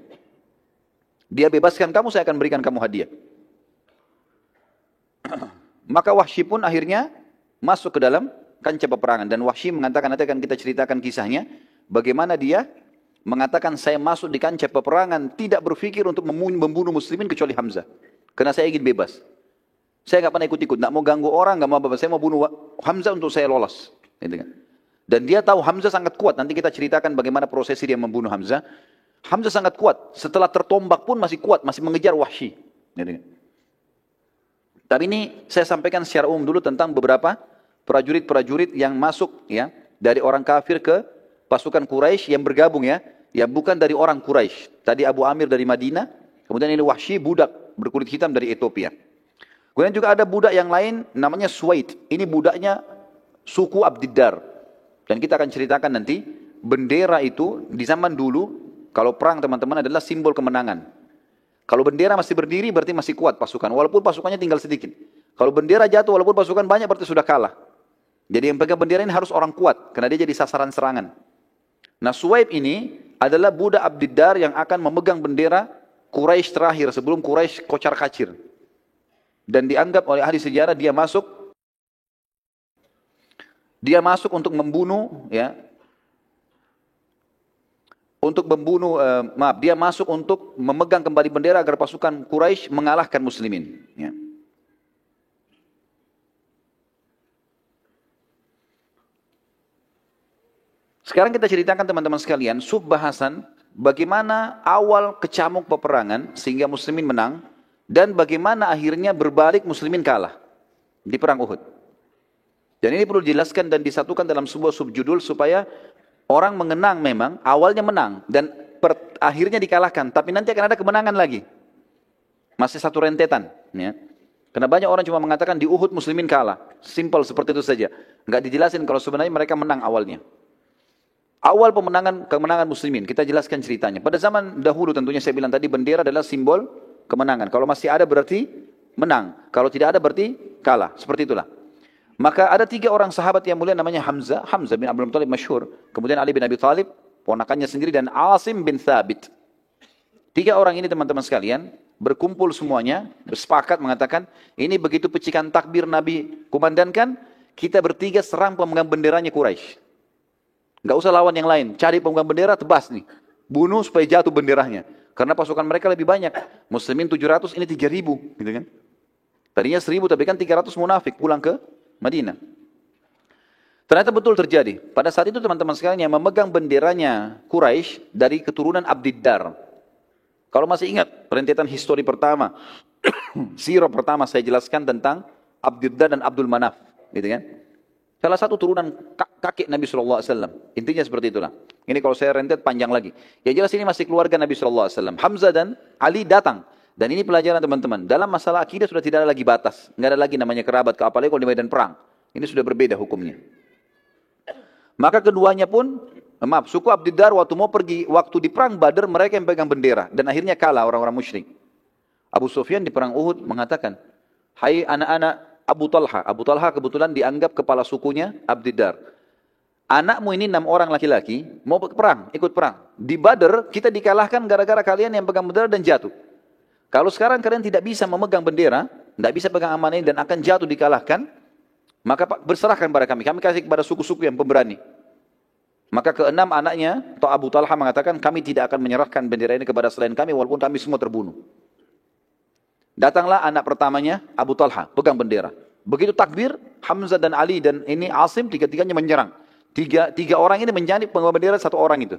Dia bebaskan kamu, saya akan berikan kamu hadiah. Maka Wahsy pun akhirnya masuk ke dalam kancah peperangan. Dan Wahsy mengatakan, nanti akan kita ceritakan kisahnya, bagaimana dia mengatakan, saya masuk di kancah peperangan, tidak berpikir untuk membunuh muslimin kecuali Hamzah. Karena saya ingin bebas. Saya nggak pernah ikut-ikut, nggak mau ganggu orang, nggak mau apa-apa. Saya mau bunuh Hamzah untuk saya lolos. Gitu kan. Dan dia tahu Hamzah sangat kuat. Nanti kita ceritakan bagaimana prosesi dia membunuh Hamzah. Hamzah sangat kuat. Setelah tertombak pun masih kuat, masih mengejar Wahsy. Gitu kan. Tapi ini saya sampaikan secara umum dulu tentang beberapa prajurit-prajurit yang masuk ya dari orang kafir ke pasukan Quraisy yang bergabung ya, yang bukan dari orang Quraisy. Tadi Abu Amir dari Madinah, kemudian ini Wahsy budak berkulit hitam dari Ethiopia. Kemudian juga ada budak yang lain namanya Suwaid. Ini budaknya suku Abdiddar. Dan kita akan ceritakan nanti bendera itu di zaman dulu kalau perang teman-teman adalah simbol kemenangan. Kalau bendera masih berdiri berarti masih kuat pasukan walaupun pasukannya tinggal sedikit. Kalau bendera jatuh walaupun pasukan banyak berarti sudah kalah. Jadi yang pegang bendera ini harus orang kuat karena dia jadi sasaran serangan. Nah Suwaid ini adalah budak Abdiddar yang akan memegang bendera Quraisy terakhir sebelum Quraisy kocar-kacir. Dan dianggap oleh ahli sejarah dia masuk untuk membunuh ya. Dia masuk untuk memegang kembali bendera agar pasukan Quraisy mengalahkan muslimin ya. Sekarang kita ceritakan teman-teman sekalian subbahasan bagaimana awal kecamuk peperangan sehingga muslimin menang. Dan bagaimana akhirnya berbalik muslimin kalah di perang Uhud. Dan ini perlu dijelaskan dan disatukan dalam sebuah subjudul supaya orang mengenang memang awalnya menang dan akhirnya dikalahkan. Tapi nanti akan ada kemenangan lagi. Masih satu rentetan. Ya. Karena banyak orang cuma mengatakan di Uhud muslimin kalah. Simple seperti itu saja. Enggak dijelasin kalau sebenarnya mereka menang awalnya. Awal kemenangan muslimin. Kita jelaskan ceritanya. Pada zaman dahulu tentunya saya bilang tadi bendera adalah simbol kemenangan. Kalau masih ada berarti menang. Kalau tidak ada berarti kalah. Seperti itulah. Maka ada 3 orang sahabat yang mulia namanya Hamzah bin Abdul Muttalib masyhur. Kemudian Ali bin Abi Thalib. ponakannya sendiri, dan Asim bin Thabit. 3 orang ini teman-teman sekalian, berkumpul semuanya, bersepakat mengatakan, ini begitu pecikan takbir Nabi kumandangkan, kita bertiga serang pemegang benderanya Quraisy. Enggak usah lawan yang lain, cari pemegang bendera, tebas nih. Bunuh supaya jatuh benderanya. Karena pasukan mereka lebih banyak. Muslimin 700, ini 3.000. Gitu kan? Tadinya 1.000, tapi kan 300 munafik pulang ke Madinah. Ternyata betul terjadi. Pada saat itu teman-teman sekalian yang memegang benderanya Quraisy dari keturunan Abdiddar. Kalau masih ingat rentetan histori pertama, sirah pertama saya jelaskan tentang Abdiddar dan Abdul Manaf. Gitu kan? Salah satu turunan kakek Nabi SAW. Intinya seperti itulah. Ini kalau saya rentet panjang lagi. Ya jelas ini masih keluarga Nabi SAW. Hamzah dan Ali datang. Dan ini pelajaran teman-teman. Dalam masalah akidah sudah tidak ada lagi batas. Nggak ada lagi namanya kerabat. Apalagi kalau di medan perang. Ini sudah berbeda hukumnya. Maka keduanya pun, suku Abdiddar waktu mau pergi, waktu di perang Badar mereka yang pegang bendera. Dan akhirnya kalah orang-orang musyrik. Abu Sufyan di perang Uhud mengatakan, hai anak-anak Abu Talha. Abu Talha kebetulan dianggap kepala sukunya Abdiddar. Anakmu ini 6 orang laki-laki, mau perang, ikut perang. Di Badar kita dikalahkan gara-gara kalian yang pegang bendera dan jatuh. Kalau sekarang kalian tidak bisa memegang bendera, tidak bisa pegang amanah ini dan akan jatuh dikalahkan, maka berserahkan kepada kami. Kami kasih kepada suku-suku yang pemberani. Maka ke-6 anaknya, atau Abu Talha mengatakan, kami tidak akan menyerahkan bendera ini kepada selain kami, walaupun kami semua terbunuh. Datanglah anak pertamanya, Abu Talha, pegang bendera. Begitu takbir, Hamzah dan Ali dan ini Asim, tiga-tiganya menyerang. Tiga orang ini menjadi pengawas bendera 1 orang itu.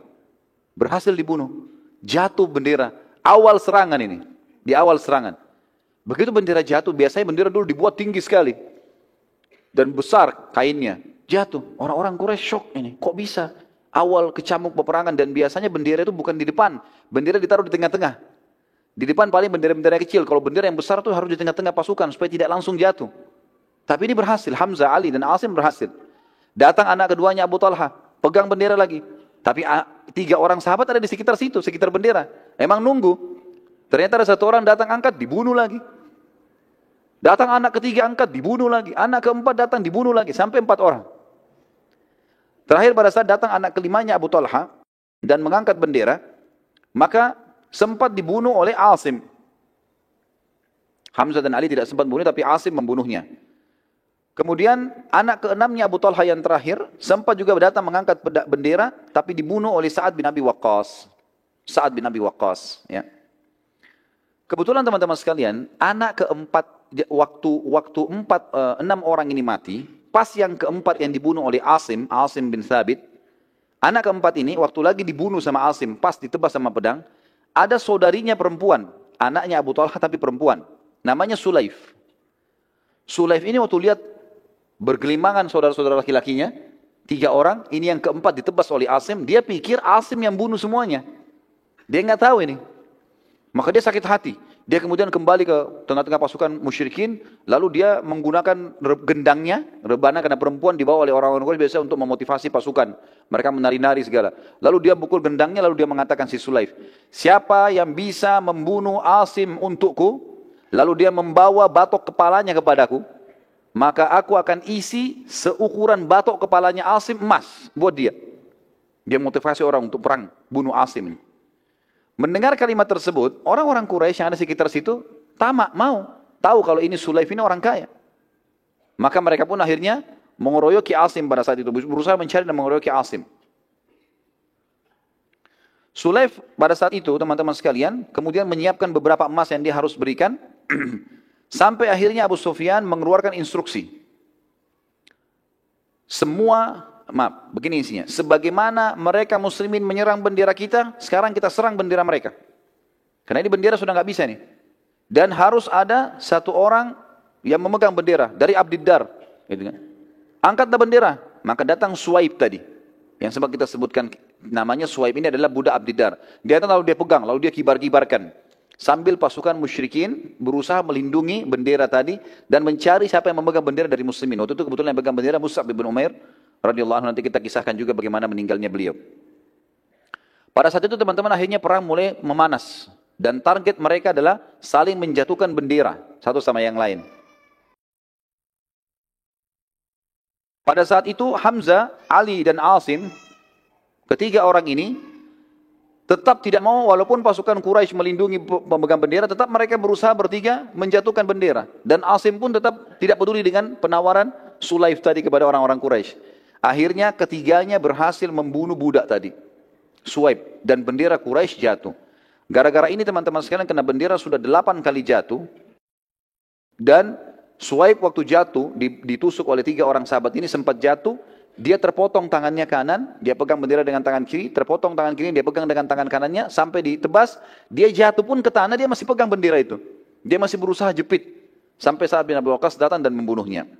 Berhasil dibunuh. Jatuh bendera. Awal serangan ini. Di awal serangan. Begitu bendera jatuh, biasanya bendera dulu dibuat tinggi sekali. Dan besar kainnya. Jatuh. Orang-orang Quraisy shock ini. Kok bisa? Awal kecamuk peperangan dan biasanya bendera itu bukan di depan. Bendera ditaruh di tengah-tengah. Di depan paling bendera-bendera kecil. Kalau bendera yang besar itu harus di tengah-tengah pasukan supaya tidak langsung jatuh. Tapi ini berhasil. Hamzah, Ali dan Asim berhasil. Datang anak keduanya Abu Talha. Pegang bendera lagi. Tapi 3 orang sahabat ada di sekitar situ. Sekitar bendera. Emang nunggu. Ternyata ada 1 orang datang angkat. Dibunuh lagi. Datang anak ketiga angkat. Dibunuh lagi. Anak keempat datang dibunuh lagi. Sampai 4 orang. Terakhir pada saat datang anak kelimanya Abu Talha. Dan mengangkat bendera. Maka sempat dibunuh oleh Asim. Hamzah dan Ali tidak sempat membunuh, tapi Asim membunuhnya. Kemudian anak ke-6-nya Abu Talha yang terakhir, sempat juga datang mengangkat bendera, tapi dibunuh oleh Sa'ad bin Abi Waqqas. Sa'ad bin Abi Waqqas. Ya. Kebetulan teman-teman sekalian, anak keempat, waktu 6 orang ini mati, pas yang keempat yang dibunuh oleh Asim bin Thabit, anak keempat ini waktu lagi dibunuh sama Asim, pas ditebas sama pedang, ada saudarinya perempuan, anaknya Abu Talha tapi perempuan, namanya Sulaif. Sulaif ini waktu lihat bergelimangan saudara-saudara laki-lakinya, 3 orang, ini yang keempat ditebas oleh Asim, dia pikir Asim yang bunuh semuanya. Dia nggak tahu ini. Maka dia sakit hati. Dia kemudian kembali ke tengah-tengah pasukan musyrikin, lalu dia menggunakan gendangnya, rebana karena perempuan dibawa oleh orang-orang Quraisy biasa untuk memotivasi pasukan. Mereka menari-nari segala. Lalu dia pukul gendangnya, lalu dia mengatakan si Sulaif, siapa yang bisa membunuh Asim untukku, lalu dia membawa batok kepalanya kepadaku, maka aku akan isi seukuran batok kepalanya Asim emas buat dia. Dia motivasi orang untuk perang, bunuh Asim. Mendengar kalimat tersebut, orang-orang Quraisy yang ada di sekitar situ, tamak, mau. Tahu kalau ini Sulaif ini orang kaya. Maka mereka pun akhirnya mengeroyoki Asim pada saat itu. Berusaha mencari dan mengeroyoki Asim. Sulaif pada saat itu, teman-teman sekalian, kemudian menyiapkan beberapa emas yang dia harus berikan. Sampai akhirnya Abu Sufyan mengeluarkan instruksi. Begini isinya. Sebagaimana mereka muslimin menyerang bendera kita, sekarang kita serang bendera mereka. Karena ini bendera sudah nggak bisa nih. Dan harus ada 1 orang yang memegang bendera dari Abdiddar. Gitu kan. Angkatlah bendera. Maka datang Suwaib tadi. Yang sempat kita sebutkan namanya Suwaib ini adalah budak Abdiddar. Dia datang lalu dia pegang, lalu dia kibar-kibarkan. Sambil pasukan musyrikin berusaha melindungi bendera tadi dan mencari siapa yang memegang bendera dari muslimin. Waktu itu kebetulan yang memegang bendera Mus'ab bin Umair radhiyallahu anhu, nanti kita kisahkan juga bagaimana meninggalnya beliau. Pada saat itu teman-teman akhirnya perang mulai memanas dan target mereka adalah saling menjatuhkan bendera satu sama yang lain. Pada saat itu Hamzah, Ali dan Asim Ketiga orang ini tetap tidak mau, walaupun pasukan Quraisy melindungi pemegang bendera, tetap mereka berusaha bertiga menjatuhkan bendera. Dan Asim pun tetap tidak peduli dengan penawaran Sulaif tadi kepada orang-orang Quraisy. Akhirnya ketiganya berhasil membunuh budak tadi, Suhaib, dan bendera Quraisy jatuh. Gara-gara ini teman-teman sekalian, karena bendera sudah 8 kali jatuh, dan Suhaib waktu jatuh, ditusuk oleh 3 orang sahabat ini, sempat jatuh, dia terpotong tangannya kanan, dia pegang bendera dengan tangan kiri, terpotong tangan kiri, dia pegang dengan tangan kanannya, sampai ditebas, dia jatuh pun ke tanah, dia masih pegang bendera itu. Dia masih berusaha jepit, sampai Sa'ad bin Abi Waqqas datang dan membunuhnya.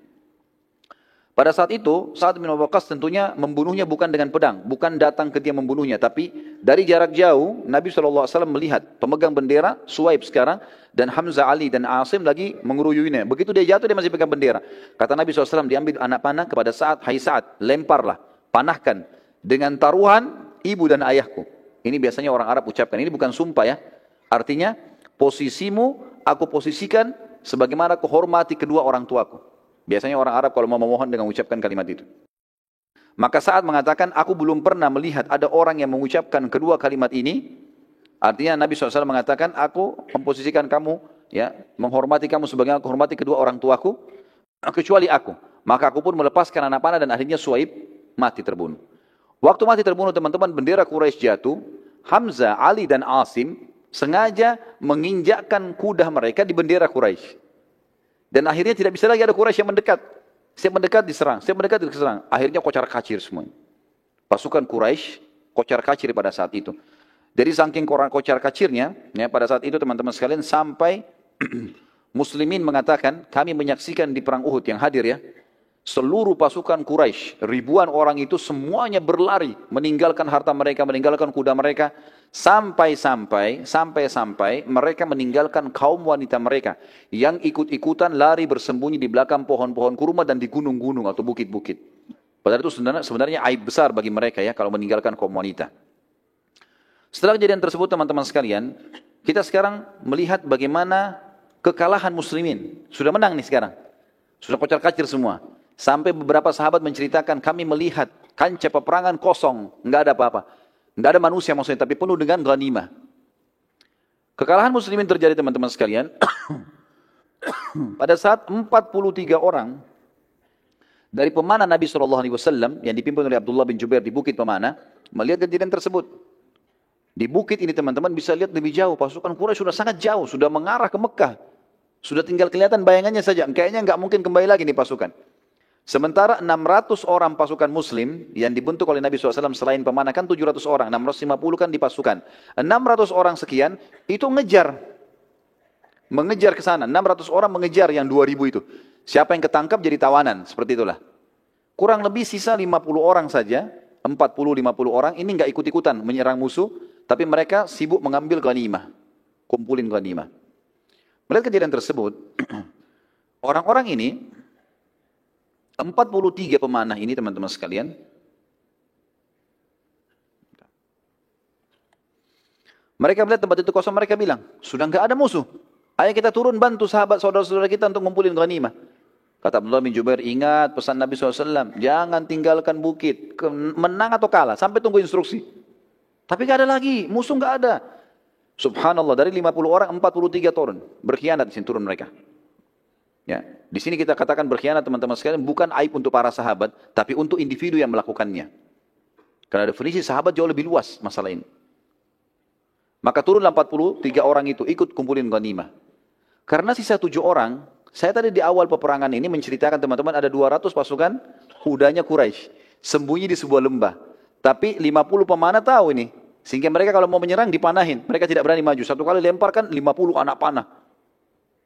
Pada saat itu, Sa'ad bin Abi Waqqas tentunya membunuhnya bukan dengan pedang, bukan datang ke dia membunuhnya, tapi dari jarak jauh, Nabi SAW melihat pemegang bendera, Suhaib sekarang, dan Hamzah, Ali, dan Asim lagi mengeruyuinya. Begitu dia jatuh, dia masih pegang bendera. Kata Nabi SAW, diambil anak panah kepada Sa'ad, hai Sa'ad, lemparlah, panahkan, dengan taruhan ibu dan ayahku. Ini biasanya orang Arab ucapkan, ini bukan sumpah ya. Artinya, posisimu, aku posisikan, sebagaimana aku hormati kedua orang tuaku. Biasanya orang Arab kalau mau memohon dengan mengucapkan kalimat itu. Maka Sa'ad mengatakan, aku belum pernah melihat ada orang yang mengucapkan kedua kalimat ini. Artinya Nabi SAW mengatakan, aku memposisikan kamu, ya, menghormati kamu sebagaimana aku hormati kedua orang tuaku, kecuali aku. Maka aku pun melepaskan anak panah dan akhirnya Suhaib mati terbunuh. Waktu mati terbunuh teman-teman, bendera Quraisy jatuh, Hamzah, Ali, dan Asim sengaja menginjakkan kuda mereka di bendera Quraisy. Dan akhirnya tidak bisa lagi ada Quraisy yang mendekat. Setiap mendekat diserang, setiap mendekat diserang. Akhirnya kocar kacir semuanya. Pasukan Quraisy kocar kacir pada saat itu. Jadi saking kocar kacirnya, ya, pada saat itu teman-teman sekalian, sampai Muslimin mengatakan, kami menyaksikan di perang Uhud yang hadir ya, seluruh pasukan Quraisy, ribuan orang itu semuanya berlari, meninggalkan harta mereka, meninggalkan kuda mereka, sampai mereka meninggalkan kaum wanita mereka yang ikut-ikutan lari bersembunyi di belakang pohon-pohon kurma dan di gunung-gunung atau bukit-bukit. Padahal itu sebenarnya aib besar bagi mereka ya kalau meninggalkan kaum wanita. Setelah kejadian tersebut teman-teman sekalian, kita sekarang melihat bagaimana kekalahan muslimin. Sudah menang nih sekarang. Sudah kocar-kacir semua. Sampai beberapa sahabat menceritakan, kami melihat kancah peperangan kosong, enggak ada apa-apa. Tidak ada manusia maksudnya, tapi penuh dengan ghanimah. Kekalahan muslimin terjadi teman-teman sekalian. Pada saat 43 orang dari pemanah Nabi SAW yang dipimpin oleh Abdullah bin Jubair di Bukit Pemanah, melihat kejadian tersebut. Di bukit ini teman-teman bisa lihat lebih jauh. Pasukan Quraisy sudah sangat jauh, sudah mengarah ke Mekah. Sudah tinggal kelihatan bayangannya saja. Kayaknya nggak mungkin kembali lagi nih pasukan. Sementara 600 orang pasukan muslim yang dibentuk oleh Nabi SAW selain pemanah kan 700 orang, 650 kan di pasukan. 600 orang sekian itu mengejar ke sana. 600 orang mengejar yang 2000 itu. Siapa yang ketangkap jadi tawanan, seperti itulah. Kurang lebih sisa 50 orang saja, 40-50 orang ini nggak ikut-ikutan menyerang musuh, tapi mereka sibuk mengambil ghanimah, kumpulin ghanimah. Melihat kejadian tersebut, orang-orang ini 43 pemanah ini teman-teman sekalian, mereka melihat tempat itu kosong, mereka bilang, sudah enggak ada musuh, ayo kita turun bantu sahabat saudara-saudara kita untuk ngumpulin ghanimah. Kata Abdullah bin Jubair, ingat pesan Nabi SAW, jangan tinggalkan bukit, menang atau kalah, sampai tunggu instruksi. Tapi enggak ada lagi, musuh enggak ada. Subhanallah, dari 50 orang, 43 turun, berkhianat di sini turun mereka. Ya, di sini kita katakan berkhianat teman-teman sekalian bukan aib untuk para sahabat, tapi untuk individu yang melakukannya. Karena definisi sahabat jauh lebih luas masalah ini. Maka turunlah 43 orang itu ikut kumpulin ghanimah. Karena sisa 7 orang, saya tadi di awal peperangan ini menceritakan teman-teman ada 200 pasukan kudanya Quraisy sembunyi di sebuah lembah. Tapi 50 pemanah tahu ini, sehingga mereka kalau mau menyerang dipanahin. Mereka tidak berani maju. Satu kali lemparkan 50 anak panah.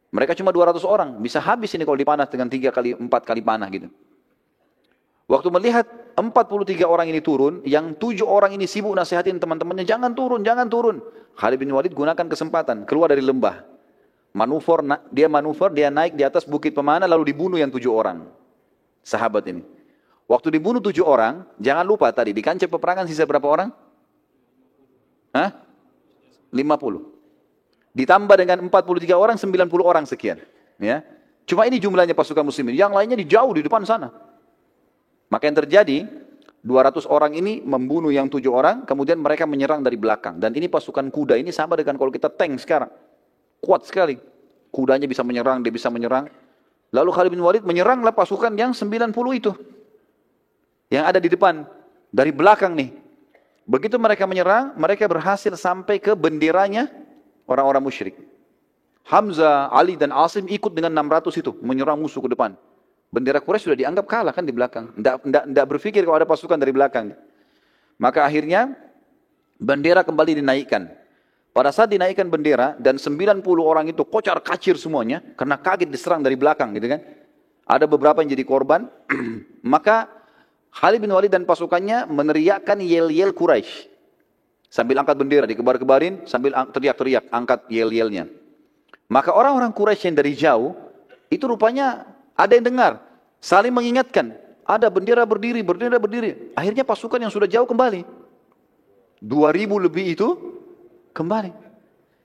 Mereka cuma 200 orang, bisa habis ini kalau dipanah dengan 3 kali, 4 kali panah gitu. Waktu melihat 43 orang ini turun, yang 7 orang ini sibuk nasihatin teman-temannya, jangan turun, jangan turun. Khalid bin Walid gunakan kesempatan, keluar dari lembah. Manuver, dia naik di atas bukit pemanah, lalu dibunuh yang 7 orang. Sahabat ini. Waktu dibunuh 7 orang, jangan lupa tadi, di kancah peperangan sisa berapa orang? 50. Ditambah dengan 43 orang, 90 orang sekian. Ya. Cuma ini jumlahnya pasukan muslimin. Yang lainnya di jauh di depan sana. Maka yang terjadi, 200 orang ini membunuh yang 7 orang, kemudian mereka menyerang dari belakang. Dan ini pasukan kuda ini sama dengan kalau kita tank sekarang. Kuat sekali. Kudanya bisa menyerang, dia bisa menyerang. Lalu Khalid bin Walid menyeranglah pasukan yang 90 itu. Yang ada di depan. Dari belakang nih. Begitu mereka menyerang, mereka berhasil sampai ke benderanya orang-orang musyrik. Hamzah, Ali dan Asim ikut dengan 600 itu menyerang musuh ke depan. Bendera Quraisy sudah dianggap kalah kan di belakang. Tidak berpikir kalau ada pasukan dari belakang. Maka akhirnya bendera kembali dinaikkan. Pada saat dinaikkan bendera dan 90 orang itu kocar kacir semuanya karena kaget diserang dari belakang gitu kan. Ada beberapa yang jadi korban. Maka Khalid bin Walid dan pasukannya meneriakkan yel-yel Quraisy. Sambil angkat bendera dikebar-kebarin sambil teriak-teriak angkat yel-yelnya. Maka orang-orang Quraisy yang dari jauh itu rupanya ada yang dengar, saling mengingatkan, ada bendera berdiri, bendera berdiri. Akhirnya pasukan yang sudah jauh kembali. 2000 lebih itu kembali.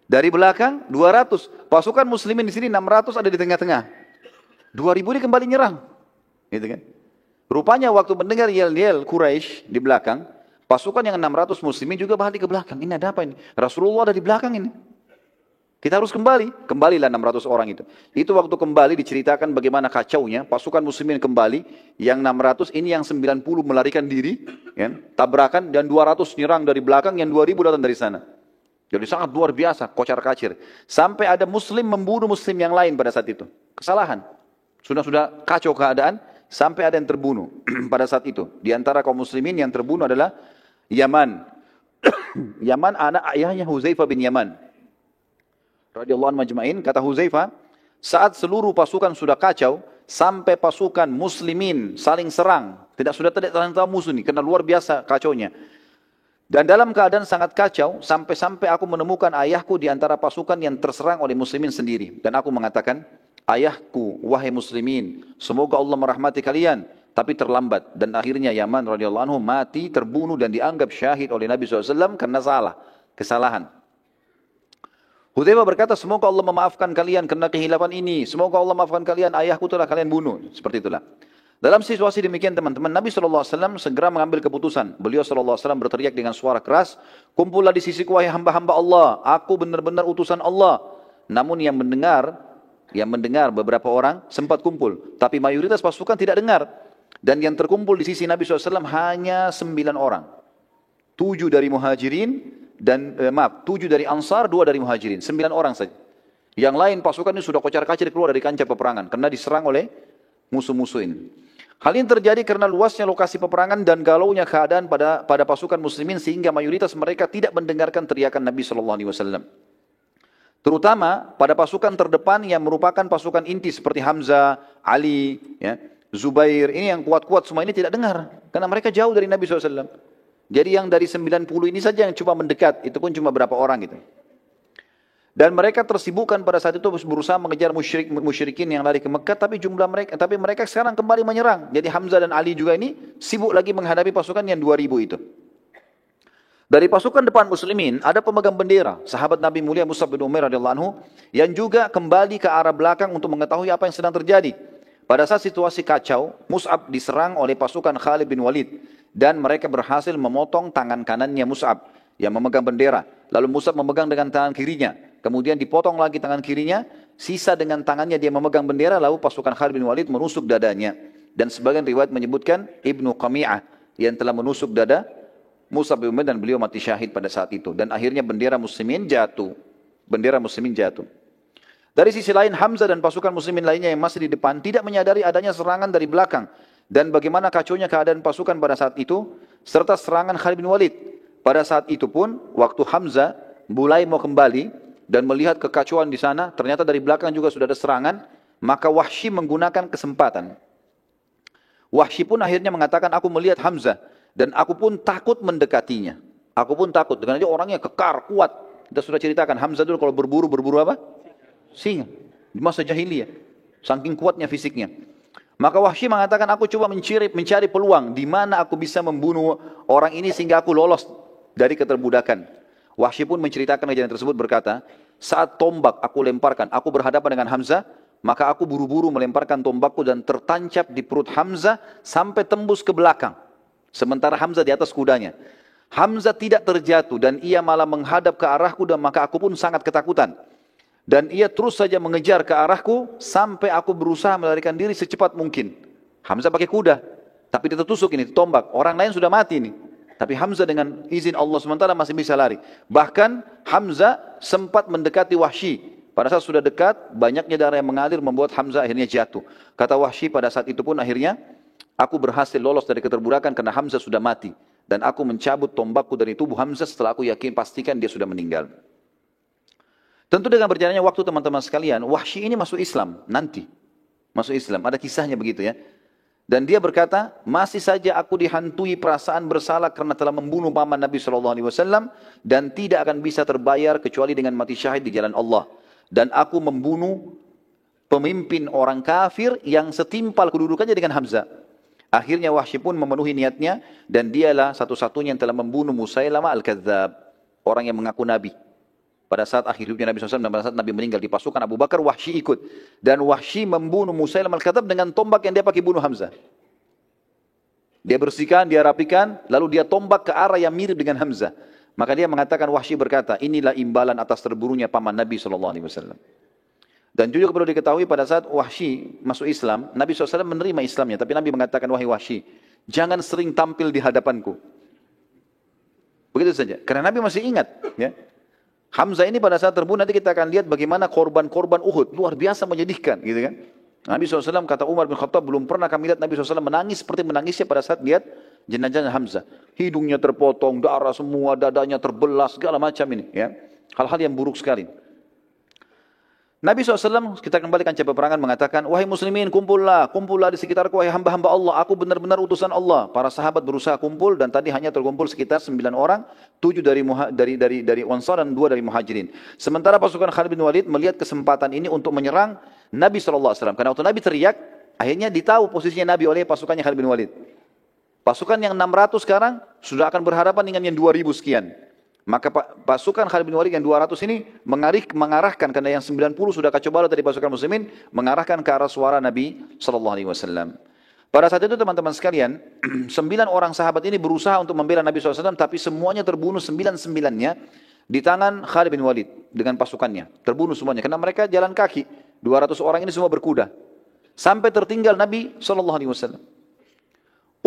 Dari belakang 200, pasukan muslimin di sini 600 ada di tengah-tengah. 2000 ini kembali nyerang. Gitu kan? Rupanya waktu mendengar yel-yel Quraisy di belakang, pasukan yang 600 muslimin juga balik ke belakang. Ini ada apa ini? Rasulullah ada di belakang ini. Kita harus kembali. Kembalilah 600 orang itu. Itu waktu kembali diceritakan bagaimana kacaunya. Pasukan muslimin kembali. Yang 600 ini yang 90 melarikan diri. Ya, tabrakan dan 200 nyerang dari belakang. Yang 2000 datang dari sana. Jadi sangat luar biasa. Kocar kacir. Sampai ada muslim membunuh muslim yang lain pada saat itu. Kesalahan. Sudah kacau keadaan. Sampai ada yang terbunuh pada saat itu. Di antara kaum muslimin yang terbunuh adalah Yaman. Yaman anak ayahnya Huzaifah bin Yaman. Radhiyallahu anhu majma'in, kata Huzaifah, saat seluruh pasukan sudah kacau, sampai pasukan muslimin saling serang, sudah tidak tahu musuh ini, karena luar biasa kacaunya. Dan dalam keadaan sangat kacau, sampai-sampai aku menemukan ayahku di antara pasukan yang terserang oleh muslimin sendiri. Dan aku mengatakan, ayahku, wahai muslimin, semoga Allah merahmati kalian. Tapi terlambat. Dan akhirnya Yaman radhiyallahu anhu mati, terbunuh dan dianggap syahid oleh Nabi SAW karena kesalahan. Hudzaifah berkata, semoga Allah memaafkan kalian karena kehilafan ini. Semoga Allah memaafkan kalian, ayahku telah kalian bunuh. Seperti itulah. Dalam situasi demikian teman-teman, Nabi SAW segera mengambil keputusan. Beliau SAW berteriak dengan suara keras, kumpullah di sisiku wahai hamba-hamba Allah. Aku benar-benar utusan Allah. Namun yang mendengar beberapa orang sempat kumpul. Tapi mayoritas pasukan tidak dengar. Dan yang terkumpul di sisi Nabi SAW hanya 9 orang. 7 dari muhajirin. Dan 7 dari Ansar, 2 dari Muhajirin, 9 orang saja. Yang lain pasukan ini sudah kocar-kacir keluar dari kancah peperangan karena diserang oleh musuh-musuh ini. Hal ini terjadi karena luasnya lokasi peperangan dan galaunya keadaan pada pasukan muslimin sehingga mayoritas mereka tidak mendengarkan teriakan Nabi SAW. Terutama pada pasukan terdepan yang merupakan pasukan inti seperti Hamzah, Ali, ya, Zubair, ini yang kuat-kuat semua ini tidak dengar karena mereka jauh dari Nabi SAW. Jadi yang dari 90 ini saja yang coba mendekat, itu pun cuma berapa orang gitu. Dan mereka tersibukkan pada saat itu berusaha mengejar musyrikin yang lari ke Mekah, tapi mereka sekarang kembali menyerang. Jadi Hamzah dan Ali juga ini sibuk lagi menghadapi pasukan yang 2000 itu. Dari pasukan depan muslimin ada pemegang bendera, sahabat Nabi mulia Mus'ab bin Umair radhiyallahu anhu yang juga kembali ke arah belakang untuk mengetahui apa yang sedang terjadi. Pada saat situasi kacau, Mus'ab diserang oleh pasukan Khalid bin Walid. Dan mereka berhasil memotong tangan kanannya Mus'ab yang memegang bendera. Lalu Mus'ab memegang dengan tangan kirinya. Kemudian dipotong lagi tangan kirinya. Sisa dengan tangannya dia memegang bendera. Lalu pasukan Khalid bin Walid menusuk dadanya. Dan sebagian riwayat menyebutkan Ibnu Qami'ah yang telah menusuk dada Mus'ab bin Umair dan beliau mati syahid pada saat itu. Dan akhirnya bendera muslimin jatuh. Bendera muslimin jatuh. Dari sisi lain Hamzah dan pasukan muslimin lainnya yang masih di depan tidak menyadari adanya serangan dari belakang. Dan bagaimana kacaunya keadaan pasukan pada saat itu, serta serangan Khalid bin Walid. Pada saat itu pun, waktu Hamzah mulai mau kembali dan melihat kekacauan di sana, ternyata dari belakang juga sudah ada serangan, maka Wahsy menggunakan kesempatan. Wahsy pun akhirnya mengatakan, aku melihat Hamzah, dan aku pun takut mendekatinya. Aku pun takut, dengan dia orangnya kekar, kuat. Kita sudah ceritakan, Hamzah dulu kalau berburu apa? Singa. Di masa jahiliyah. Saking kuatnya fisiknya. Maka Wahsy mengatakan, aku coba mencari peluang di mana aku bisa membunuh orang ini sehingga aku lolos dari keterbudakan. Wahsy pun menceritakan kejadian tersebut berkata, saat tombak aku lemparkan, aku berhadapan dengan Hamzah, maka aku buru-buru melemparkan tombakku dan tertancap di perut Hamzah sampai tembus ke belakang. Sementara Hamzah di atas kudanya. Hamzah tidak terjatuh dan ia malah menghadap ke arahku dan maka aku pun sangat ketakutan. Dan ia terus saja mengejar ke arahku sampai aku berusaha melarikan diri secepat mungkin. Hamzah pakai kuda, tapi dia tertusuk ini, tombak. Orang lain sudah mati ini. Tapi Hamzah dengan izin Allah SWT masih bisa lari. Bahkan Hamzah sempat mendekati Wahsy. Pada saat sudah dekat, banyaknya darah yang mengalir membuat Hamzah akhirnya jatuh. Kata Wahsy pada saat itu pun akhirnya, aku berhasil lolos dari keterburakan karena Hamzah sudah mati. Dan aku mencabut tombakku dari tubuh Hamzah setelah aku yakin pastikan dia sudah meninggal. Tentu dengan berjalannya waktu teman-teman sekalian, Wahsy ini masuk Islam nanti. Masuk Islam, ada kisahnya begitu ya. Dan dia berkata, masih saja aku dihantui perasaan bersalah karena telah membunuh paman Nabi SAW dan tidak akan bisa terbayar kecuali dengan mati syahid di jalan Allah. Dan aku membunuh pemimpin orang kafir yang setimpal kedudukannya dengan Hamzah. Akhirnya Wahsy pun memenuhi niatnya dan dialah satu-satunya yang telah membunuh Musailamah Al-Kadzdzab, orang yang mengaku Nabi. Pada saat akhir hidupnya Nabi SAW dan pada saat Nabi meninggal di pasukan Abu Bakar, Wahsy ikut. Dan Wahsy membunuh Musailamah Al-Kadzdzab dengan tombak yang dia pakai bunuh Hamzah. Dia bersihkan, dia rapikan, lalu dia tombak ke arah yang mirip dengan Hamzah. Maka dia mengatakan, Wahsy berkata, inilah imbalan atas terbunuhnya paman Nabi SAW. Dan juga perlu diketahui pada saat Wahsy masuk Islam, Nabi SAW menerima Islamnya. Tapi Nabi mengatakan, wahai Wahsy, jangan sering tampil di hadapanku. Begitu saja. Karena Nabi masih ingat. Ya. Hamzah ini pada saat terbunuh, nanti kita akan lihat bagaimana korban-korban Uhud. Luar biasa menyedihkan. Gitu kan? Nabi SAW, kata Umar bin Khattab, belum pernah kami lihat Nabi SAW menangis seperti menangisnya pada saat lihat jenazah Hamzah. Hidungnya terpotong, darah semua, dadanya terbelah, segala macam ini. Ya. Hal-hal yang buruk sekali. Nabi SAW, kita kembalikan cabang peperangan mengatakan, wahai muslimin, kumpullah di sekitarku, wahai hamba-hamba Allah, aku benar-benar utusan Allah. Para sahabat berusaha kumpul dan tadi hanya terkumpul sekitar 9 orang, 7 dari Ansar dan 2 dari Muhajirin. Sementara pasukan Khalid bin Walid melihat kesempatan ini untuk menyerang Nabi SAW. Karena waktu Nabi teriak, akhirnya ditahu posisinya Nabi oleh pasukannya Khalid bin Walid. Pasukan yang 600 sekarang sudah akan berhadapan dengan yang 2000 sekian. Maka pasukan Khalid bin Walid yang 200 ini mengarahkan, karena yang 90 sudah kacau balau dari pasukan muslimin, mengarahkan ke arah suara Nabi SAW. Pada saat itu teman-teman sekalian, 9 orang sahabat ini berusaha untuk membela Nabi SAW, tapi semuanya terbunuh, 9-9-nya di tangan Khalid bin Walid dengan pasukannya. Terbunuh semuanya, karena mereka jalan kaki. 200 orang ini semua berkuda. Sampai tertinggal Nabi SAW.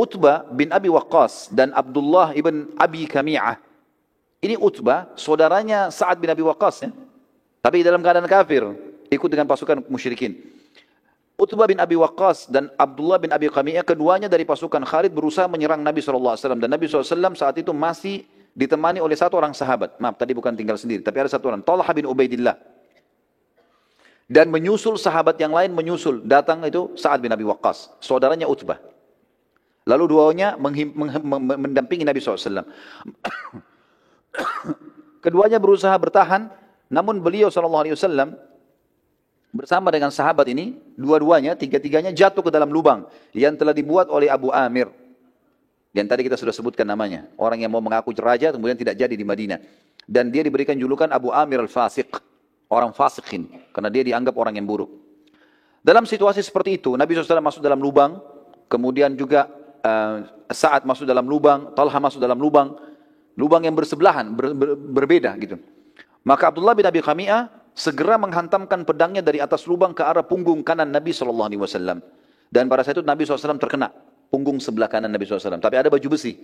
Utbah bin Abi Waqqas dan Abdullah ibn Abi Kami'ah. Ini Utbah, saudaranya Sa'ad bin Abi Waqqas. Ya? Tapi dalam keadaan kafir, ikut dengan pasukan musyrikin. Utbah bin Abi Waqqas dan Abdullah bin Abi Kami'ah, keduanya dari pasukan Khalid berusaha menyerang Nabi SAW. Dan Nabi SAW saat itu masih ditemani oleh satu orang sahabat. Maaf, tadi bukan tinggal sendiri, tapi ada satu orang. Talha bin Ubaidillah. Dan menyusul sahabat yang lain menyusul. Datang itu Sa'ad bin Abi Waqqas, saudaranya Utbah. Lalu duanya mendampingi Nabi SAW. Keduanya berusaha bertahan, namun beliau SAW bersama dengan sahabat ini, dua-duanya, tiga-tiganya jatuh ke dalam lubang yang telah dibuat oleh Abu Amir. Yang tadi kita sudah sebutkan namanya. Orang yang mau mengaku raja, kemudian tidak jadi di Madinah. Dan dia diberikan julukan Abu Amir al-Fasiq. Orang fasikin, karena dia dianggap orang yang buruk. Dalam situasi seperti itu, Nabi SAW masuk dalam lubang, kemudian juga Sa'ad masuk dalam lubang, Talha masuk dalam lubang yang bersebelahan, berbeda gitu. Maka Abdullah bin Abi Kami'ah segera menghantamkan pedangnya dari atas lubang ke arah punggung kanan Nabi SAW. Dan pada saat itu Nabi SAW terkena punggung sebelah kanan Nabi SAW. Tapi ada baju besi.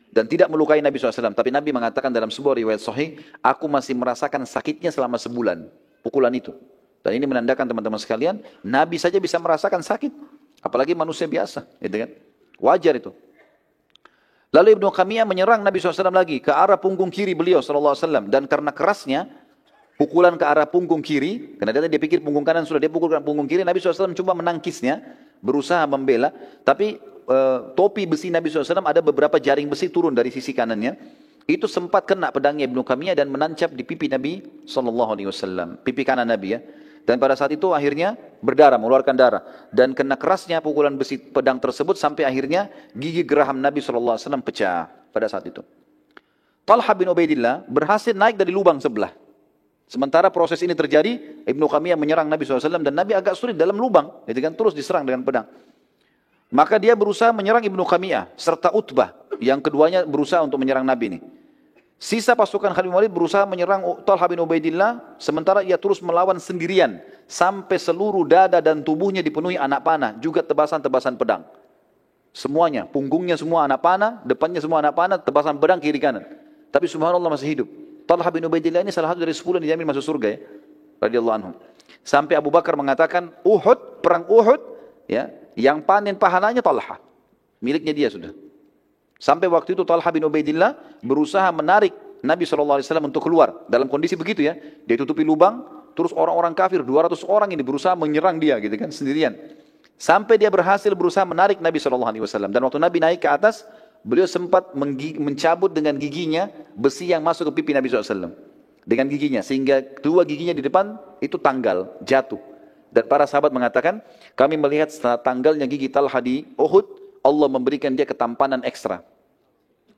Dan tidak melukai Nabi SAW. Tapi Nabi mengatakan dalam sebuah riwayat sahih, aku masih merasakan sakitnya selama sebulan. Pukulan itu. Dan ini menandakan teman-teman sekalian, Nabi saja bisa merasakan sakit. Apalagi manusia biasa. Gitu kan? Wajar itu. Lalu Ibnu Kami'ah menyerang Nabi SAW lagi ke arah punggung kiri beliau SAW. Dan karena kerasnya pukulan ke arah punggung kiri, karena dia pikir punggung kanan sudah dia pukul ke punggung kiri, Nabi SAW coba menangkisnya, berusaha membela. Tapi topi besi Nabi SAW ada beberapa jaring besi turun dari sisi kanannya. Itu sempat kena pedangnya Ibnu Kami'ah dan menancap di pipi Nabi SAW. Pipi kanan Nabi ya. Dan pada saat itu akhirnya berdarah, mengeluarkan darah. Dan kena kerasnya pukulan besi pedang tersebut sampai akhirnya gigi geraham Nabi SAW pecah pada saat itu. Talha bin Ubaidillah berhasil naik dari lubang sebelah. Sementara proses ini terjadi, Ibnu Kami'ah menyerang Nabi SAW dan Nabi agak sulit dalam lubang. Jadi kan terus diserang dengan pedang. Maka dia berusaha menyerang Ibnu Qamiyah serta Utbah. Yang keduanya berusaha untuk menyerang Nabi ini. Sisa pasukan Khalid bin Walid berusaha menyerang Talha bin Ubaidillah, sementara ia terus melawan sendirian sampai seluruh dada dan tubuhnya dipenuhi anak panah, juga tebasan-tebasan pedang. Semuanya, punggungnya semua anak panah, depannya semua anak panah, tebasan pedang kiri kanan. Tapi subhanallah masih hidup. Talha bin Ubaidillah ini salah satu dari 10 yang dijamin masuk surga ya, radhiyallahu anhum. Sampai Abu Bakar mengatakan, Uhud, perang Uhud, ya, yang panen pahalanya Talha, miliknya dia sudah. Sampai waktu itu Talha bin Ubaidillah berusaha menarik Nabi SAW untuk keluar. Dalam kondisi begitu ya. Dia tutupi lubang, terus orang-orang kafir, 200 orang ini berusaha menyerang dia gitu kan, sendirian. Sampai dia berhasil berusaha menarik Nabi SAW. Dan waktu Nabi naik ke atas, beliau sempat mencabut dengan giginya besi yang masuk ke pipi Nabi SAW. Dengan giginya, sehingga dua giginya di depan itu tanggal, jatuh. Dan para sahabat mengatakan, kami melihat setelah tanggalnya gigi Talha di Uhud, Allah memberikan dia ketampanan ekstra.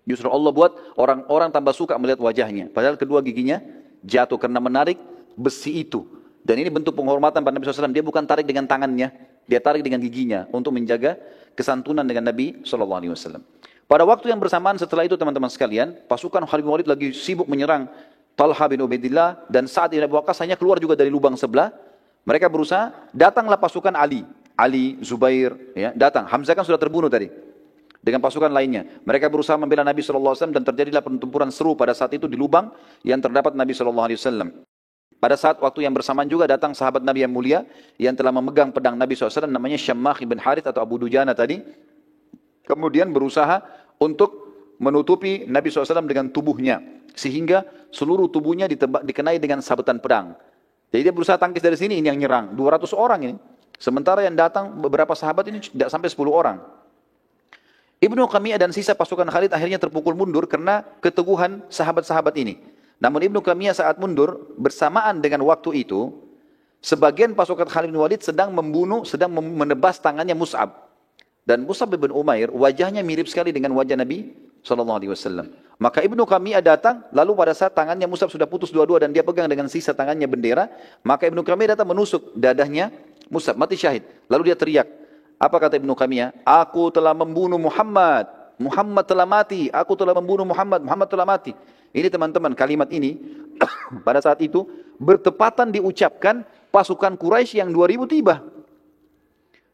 Justru Allah buat orang-orang tambah suka melihat wajahnya. Padahal kedua giginya jatuh karena menarik besi itu. Dan ini bentuk penghormatan pada Nabi SAW. Dia bukan tarik dengan tangannya, dia tarik dengan giginya untuk menjaga kesantunan dengan Nabi SAW. Pada waktu yang bersamaan setelah itu teman-teman sekalian, pasukan Khalid bin Walid lagi sibuk menyerang Talha bin Ubaidillah dan Sa'ad bin Abi Waqqas hanya keluar juga dari lubang sebelah. Mereka berusaha, datanglah pasukan Ali, Zubair, ya, datang. Hamzah kan sudah terbunuh tadi dengan pasukan lainnya. Mereka berusaha membela Nabi SAW dan terjadilah pertempuran seru pada saat itu di lubang yang terdapat Nabi SAW. Pada saat waktu yang bersamaan juga datang sahabat Nabi yang mulia yang telah memegang pedang Nabi SAW, namanya Syammah ibn Harith atau Abu Dujana tadi. Kemudian berusaha untuk menutupi Nabi SAW dengan tubuhnya, sehingga seluruh tubuhnya dikenai dengan sabetan pedang. Jadi dia berusaha tangkis dari sini, ini yang nyerang 200 orang ini. Sementara yang datang beberapa sahabat ini tidak sampai 10 orang. Ibnu Qamiyah dan sisa pasukan Khalid akhirnya terpukul mundur karena keteguhan sahabat-sahabat ini. Namun Ibnu Qamiyah saat mundur, bersamaan dengan waktu itu, sebagian pasukan Khalid bin Walid sedang menebas tangannya Mus'ab. Dan Mus'ab bin Umair, wajahnya mirip sekali dengan wajah Nabi SAW. Maka Ibnu Qamiyah datang, lalu pada saat tangannya Mus'ab sudah putus dua-dua dan dia pegang dengan sisa tangannya bendera, maka Ibnu Qamiyah datang menusuk dadahnya Mus'ab, mati syahid. Lalu dia teriak. Apa kata Ibnu Qamiyah? Aku telah membunuh Muhammad. Muhammad telah mati. Aku telah membunuh Muhammad. Muhammad telah mati. Ini teman-teman, kalimat ini pada saat itu bertepatan diucapkan pasukan Quraisy yang 2000 tiba.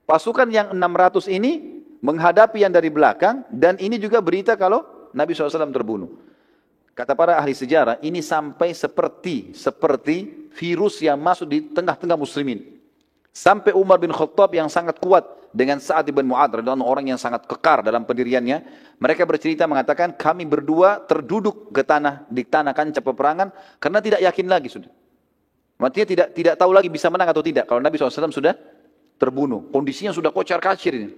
Pasukan yang 600 ini menghadapi yang dari belakang, dan ini juga berita kalau Nabi SAW terbunuh. Kata para ahli sejarah, ini sampai seperti virus yang masuk di tengah-tengah muslimin. Sampai Umar bin Khattab yang sangat kuat dengan Sa'ad bin Mu'adz, adalah orang yang sangat kekar dalam pendiriannya. Mereka bercerita mengatakan, kami berdua terduduk di tanah kancah peperangan karena tidak yakin lagi sudah. Artinya tidak tahu lagi bisa menang atau tidak kalau Nabi SAW sudah terbunuh. Kondisinya sudah kocar-kacir ini.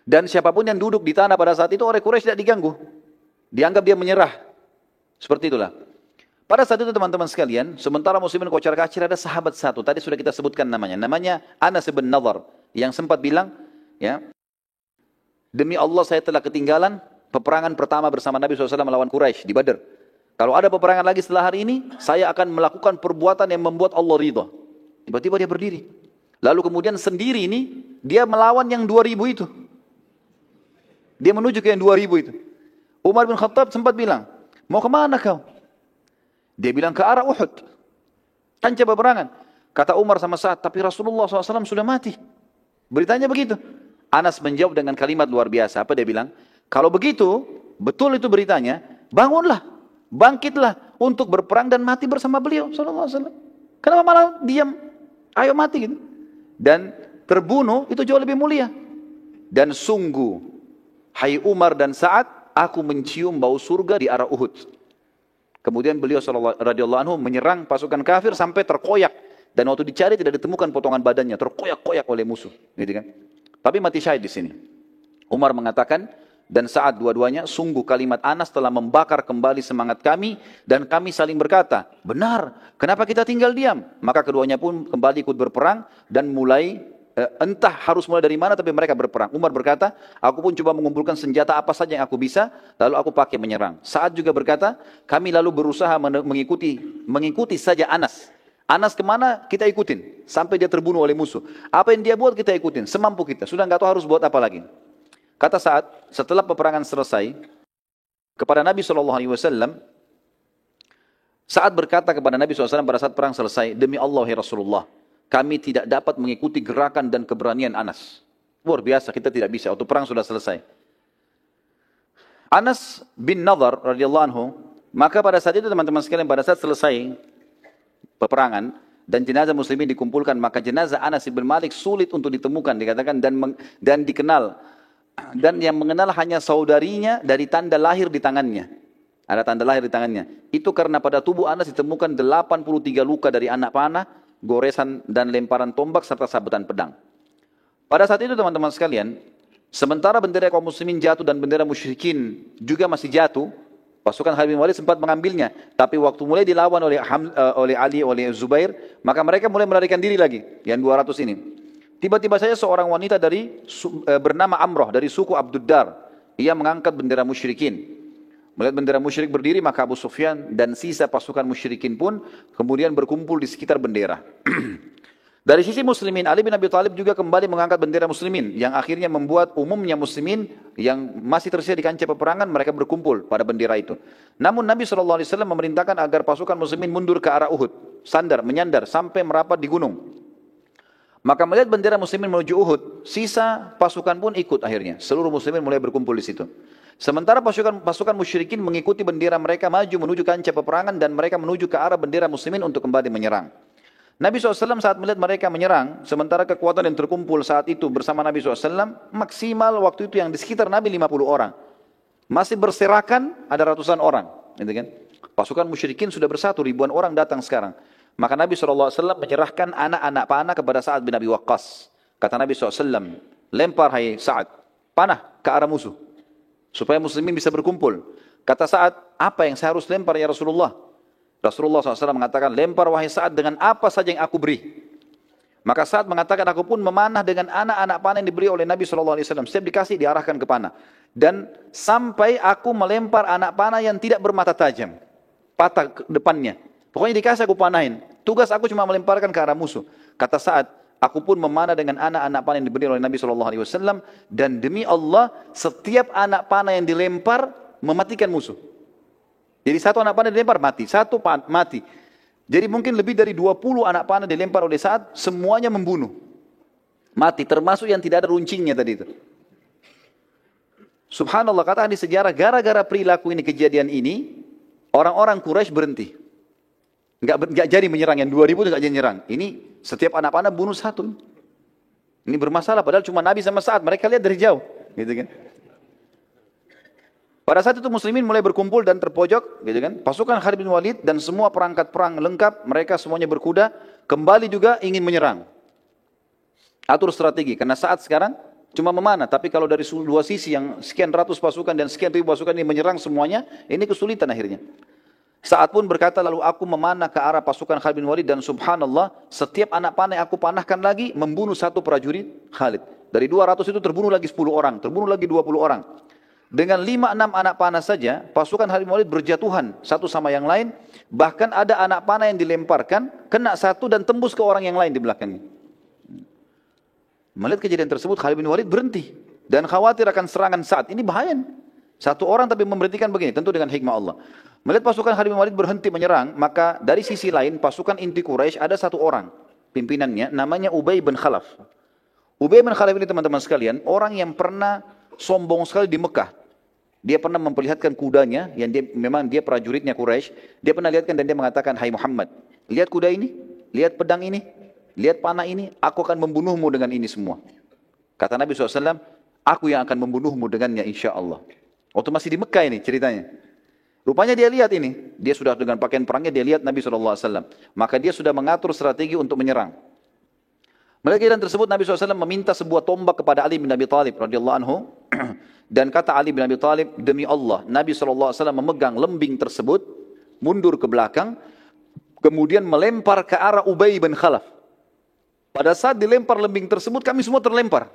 Dan siapapun yang duduk di tanah pada saat itu oleh Quraisy tidak diganggu. Dianggap dia menyerah. Seperti itulah. Pada saat itu teman-teman sekalian, sementara muslimin kocar-kacir, ada sahabat satu, tadi sudah kita sebutkan namanya Anas bin Nadhr, yang sempat bilang, ya, demi Allah saya telah ketinggalan peperangan pertama bersama Nabi SAW melawan Quraisy di Badr. Kalau ada peperangan lagi setelah hari ini, saya akan melakukan perbuatan yang membuat Allah ridha. Tiba-tiba dia berdiri. Lalu kemudian sendiri ini, dia melawan yang 2000 itu. Dia menuju ke yang 2000 itu. Umar bin Khattab sempat bilang, mau kemana kau? Dia bilang ke arah Uhud. Kancah peperangan. Kata Umar sama Sa'ad, tapi Rasulullah SAW sudah mati. Beritanya begitu. Anas menjawab dengan kalimat luar biasa. Apa dia bilang? Kalau begitu, betul itu beritanya, bangunlah, bangkitlah untuk berperang dan mati bersama beliau SAW. Kenapa malah diam? Ayo mati gitu. Dan terbunuh itu jauh lebih mulia. Dan sungguh, hai Umar dan Sa'ad, aku mencium bau surga di arah Uhud. Kemudian beliau radhiyallahu anhu menyerang pasukan kafir sampai terkoyak, dan waktu dicari tidak ditemukan potongan badannya, terkoyak-koyak oleh musuh, gitu kan? Tapi mati syahid di sini. Umar mengatakan, dan saat dua-duanya, sungguh kalimat Anas telah membakar kembali semangat kami, dan kami saling berkata, benar, kenapa kita tinggal diam? Maka keduanya pun kembali ikut berperang dan mulai entah harus mulai dari mana, tapi mereka berperang. Umar berkata, aku pun coba mengumpulkan senjata apa saja yang aku bisa, lalu aku pakai menyerang. Sa'ad juga berkata, kami lalu berusaha mengikuti saja Anas. Anas kemana kita ikutin sampai dia terbunuh oleh musuh. Apa yang dia buat kita ikutin semampu kita. Sudah nggak tahu harus buat apa lagi. Kata Sa'ad, setelah peperangan selesai, kepada Nabi SAW, Sa'ad berkata kepada Nabi SAW pada saat perang selesai, demi Allah ya Rasulullah, kami tidak dapat mengikuti gerakan dan keberanian Anas. Luar biasa, kita tidak bisa. Waktu perang sudah selesai. Anas bin Nadhr radhiyallahu anhu, maka pada saat itu teman-teman sekalian, pada saat selesai peperangan dan jenazah muslimin dikumpulkan, maka jenazah Anas bin Malik sulit untuk ditemukan, dikatakan dan dikenal, dan yang mengenal hanya saudarinya dari tanda lahir di tangannya. Ada tanda lahir di tangannya. Itu karena pada tubuh Anas ditemukan 83 luka dari anak panah, goresan dan lemparan tombak serta sabetan pedang. Pada saat itu teman-teman sekalian, sementara bendera kaum muslimin jatuh dan bendera musyrikin juga masih jatuh, pasukan Khalid bin Walid sempat mengambilnya, tapi waktu mulai dilawan oleh Ali, oleh Zubair, maka mereka mulai melarikan diri lagi, yang 200 ini. Tiba-tiba saja seorang wanita bernama Amroh dari suku Abduddar, ia mengangkat bendera musyrikin. Melihat bendera musyrik berdiri, maka Abu Sufyan dan sisa pasukan musyrikin pun kemudian berkumpul di sekitar bendera. Dari sisi muslimin, Ali bin Abi Thalib juga kembali mengangkat bendera muslimin, yang akhirnya membuat umumnya muslimin yang masih tersisa di kancah peperangan, mereka berkumpul pada bendera itu. Namun Nabi SAW memerintahkan agar pasukan muslimin mundur ke arah Uhud, menyandar sampai merapat di gunung. Maka melihat bendera muslimin menuju Uhud, sisa pasukan pun ikut akhirnya. Seluruh muslimin mulai berkumpul di situ. Sementara pasukan musyrikin mengikuti bendera mereka maju menuju kancah peperangan dan mereka menuju ke arah bendera muslimin untuk kembali menyerang. Nabi SAW saat melihat mereka menyerang, sementara kekuatan yang terkumpul saat itu bersama Nabi SAW, maksimal waktu itu yang di sekitar Nabi 50 orang. Masih berserakan ada ratusan orang. Gitu kan? Pasukan musyrikin sudah bersatu, ribuan orang datang sekarang. Maka Nabi SAW menyerahkan anak-anak panah kepada Sa'ad bin Abi Waqqas. Kata Nabi SAW, lempar hai Sa'ad, panah ke arah musuh, supaya muslimin bisa berkumpul. Kata Sa'ad, apa yang saya harus lempar ya Rasulullah? Rasulullah SAW mengatakan, lempar wahai Sa'ad dengan apa saja yang aku beri. Maka Sa'ad mengatakan, aku pun memanah dengan anak-anak panah yang diberi oleh Nabi SAW. Setiap dikasih, diarahkan ke panah. Dan sampai aku melempar anak panah yang tidak bermata tajam. Patah ke depannya. Pokoknya dikasih aku panahin. Tugas aku cuma melemparkan ke arah musuh. Kata Sa'ad, aku pun memanah dengan anak-anak panah yang diberi oleh Nabi SAW. Dan demi Allah, setiap anak panah yang dilempar, mematikan musuh. Jadi satu anak panah dilempar, mati. Satu mati. Jadi mungkin lebih dari 20 anak panah dilempar oleh Sa'ad, semuanya membunuh. Mati, termasuk yang tidak ada runcingnya tadi itu. Subhanallah, kata ahli sejarah, gara-gara perilaku ini, kejadian ini, orang-orang Quraisy berhenti. Enggak jadi menyerang, yang 2000 itu enggak jadi menyerang. Ini setiap anak panah bunuh satu. Ini bermasalah, padahal cuma Nabi sama Sa'ad, mereka lihat dari jauh. Gitu kan. Pada saat itu muslimin mulai berkumpul dan terpojok, gitu kan. Pasukan Khalid bin Walid dan semua perangkat perang lengkap, mereka semuanya berkuda, kembali juga ingin menyerang. Atur strategi, karena saat sekarang cuma memanah, tapi kalau dari dua sisi yang sekian ratus pasukan dan sekian ribu pasukan ini menyerang semuanya, ini kesulitan akhirnya. Sa'ad pun berkata, lalu aku memanah ke arah pasukan Khalid bin Walid dan subhanallah, setiap anak panah yang aku panahkan lagi membunuh satu prajurit Khalid. Dari 200 itu terbunuh lagi 10 orang, terbunuh lagi 20 orang. Dengan 5-6 anak panah saja, pasukan Khalid bin Walid berjatuhan satu sama yang lain. Bahkan ada anak panah yang dilemparkan, kena satu dan tembus ke orang yang lain di belakangnya. Melihat kejadian tersebut, Khalid bin Walid berhenti. Dan khawatir akan serangan Sa'ad. Ini bahaya. Satu orang tapi memberhentikan begini, tentu dengan hikmah Allah. Melihat pasukan Khalid bin Walid berhenti menyerang, maka dari sisi lain, pasukan inti Quraisy ada satu orang. Pimpinannya, namanya Ubay bin Khalaf. Ubay bin Khalaf ini teman-teman sekalian, orang yang pernah sombong sekali di Mekah. Dia pernah memperlihatkan kudanya, yang memang dia prajuritnya Quraisy. Dia pernah lihatkan dan dia mengatakan, hai Muhammad, lihat kuda ini, lihat pedang ini, lihat panah ini, aku akan membunuhmu dengan ini semua. Kata Nabi SAW, aku yang akan membunuhmu dengannya insya Allah. Waktu masih di Mekah ini ceritanya. Rupanya dia lihat ini, dia sudah dengan pakaian perangnya, dia lihat Nabi SAW. Maka dia sudah mengatur strategi untuk menyerang. Melihat kejadian tersebut, Nabi SAW meminta sebuah tombak kepada Ali bin Abi Thalib radhiyallahu anhu. Dan kata Ali bin Abi Thalib, demi Allah, Nabi SAW memegang lembing tersebut, mundur ke belakang, kemudian melempar ke arah Ubay bin Khalaf. Pada saat dilempar lembing tersebut, kami semua terlempar.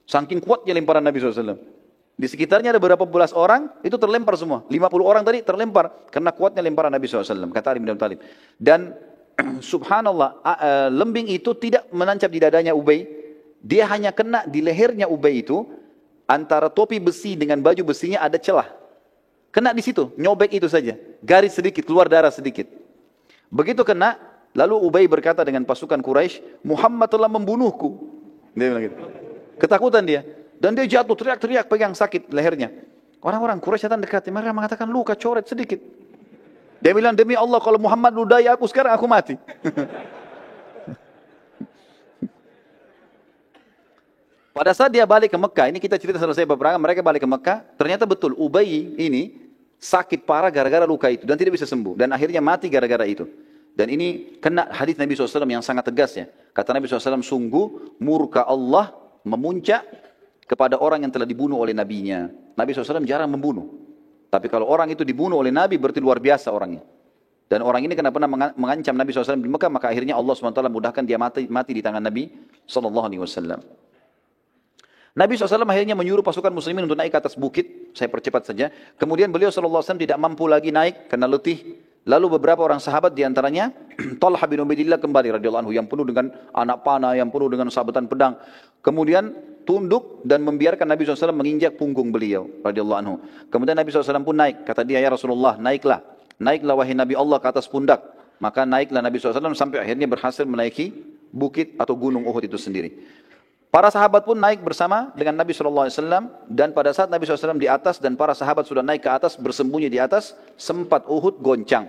Saking kuatnya lemparan Nabi SAW. Di sekitarnya ada beberapa belas orang, itu terlempar semua. 50 orang tadi terlempar, karena kuatnya lemparan Nabi SAW, kata Ali bin Abi Thalib. Dan subhanallah, lembing itu tidak menancap di dadanya Ubay. Dia hanya kena di lehernya Ubay itu, antara topi besi dengan baju besinya ada celah. Kena di situ, nyobek itu saja. Garis sedikit, keluar darah sedikit. Begitu kena, lalu Ubay berkata dengan pasukan Quraisy, Muhammad telah membunuhku. Dia bilang gitu. Ketakutan dia. Dan dia jatuh, teriak-teriak, pegang sakit lehernya. Orang-orang Quraisy datang dekat, mereka mengatakan luka coret sedikit. Dia bilang, demi Allah kalau Muhammad ludahi aku sekarang aku mati. Pada saat dia balik ke Mekah, ini kita cerita selesai peperangan, mereka balik ke Mekah, ternyata betul Ubay ini sakit parah gara-gara luka itu dan tidak bisa sembuh. Dan akhirnya mati gara-gara itu. Dan ini kena hadis Nabi SAW yang sangat tegas ya. Kata Nabi SAW, sungguh murka Allah memuncak kepada orang yang telah dibunuh oleh nabinya. Nabi SAW jarang membunuh. Tapi kalau orang itu dibunuh oleh Nabi berarti luar biasa orangnya. Dan orang ini karena pernah mengancam Nabi SAW di Mekah, maka akhirnya Allah SWT mudahkan dia mati di tangan Nabi SAW. Nabi SAW akhirnya menyuruh pasukan muslimin untuk naik ke atas bukit. Saya percepat saja. Kemudian beliau SAW tidak mampu lagi naik karena letih. Lalu beberapa orang sahabat diantaranya Talha bin Ubaidillah kembali radhiyallahu anhu yang penuh dengan anak panah, yang penuh dengan sabetan pedang. Kemudian tunduk dan membiarkan Nabi SAW menginjak punggung beliau radhiyallahu anhu. Kemudian Nabi SAW pun naik. Kata dia, ya Rasulullah, naiklah. Naiklah wahai Nabi Allah ke atas pundak. Maka naiklah Nabi SAW sampai akhirnya berhasil menaiki bukit atau gunung Uhud itu sendiri. Para sahabat pun naik bersama dengan Nabi SAW. Dan pada saat Nabi SAW di atas dan para sahabat sudah naik ke atas, bersembunyi di atas, sempat Uhud goncang.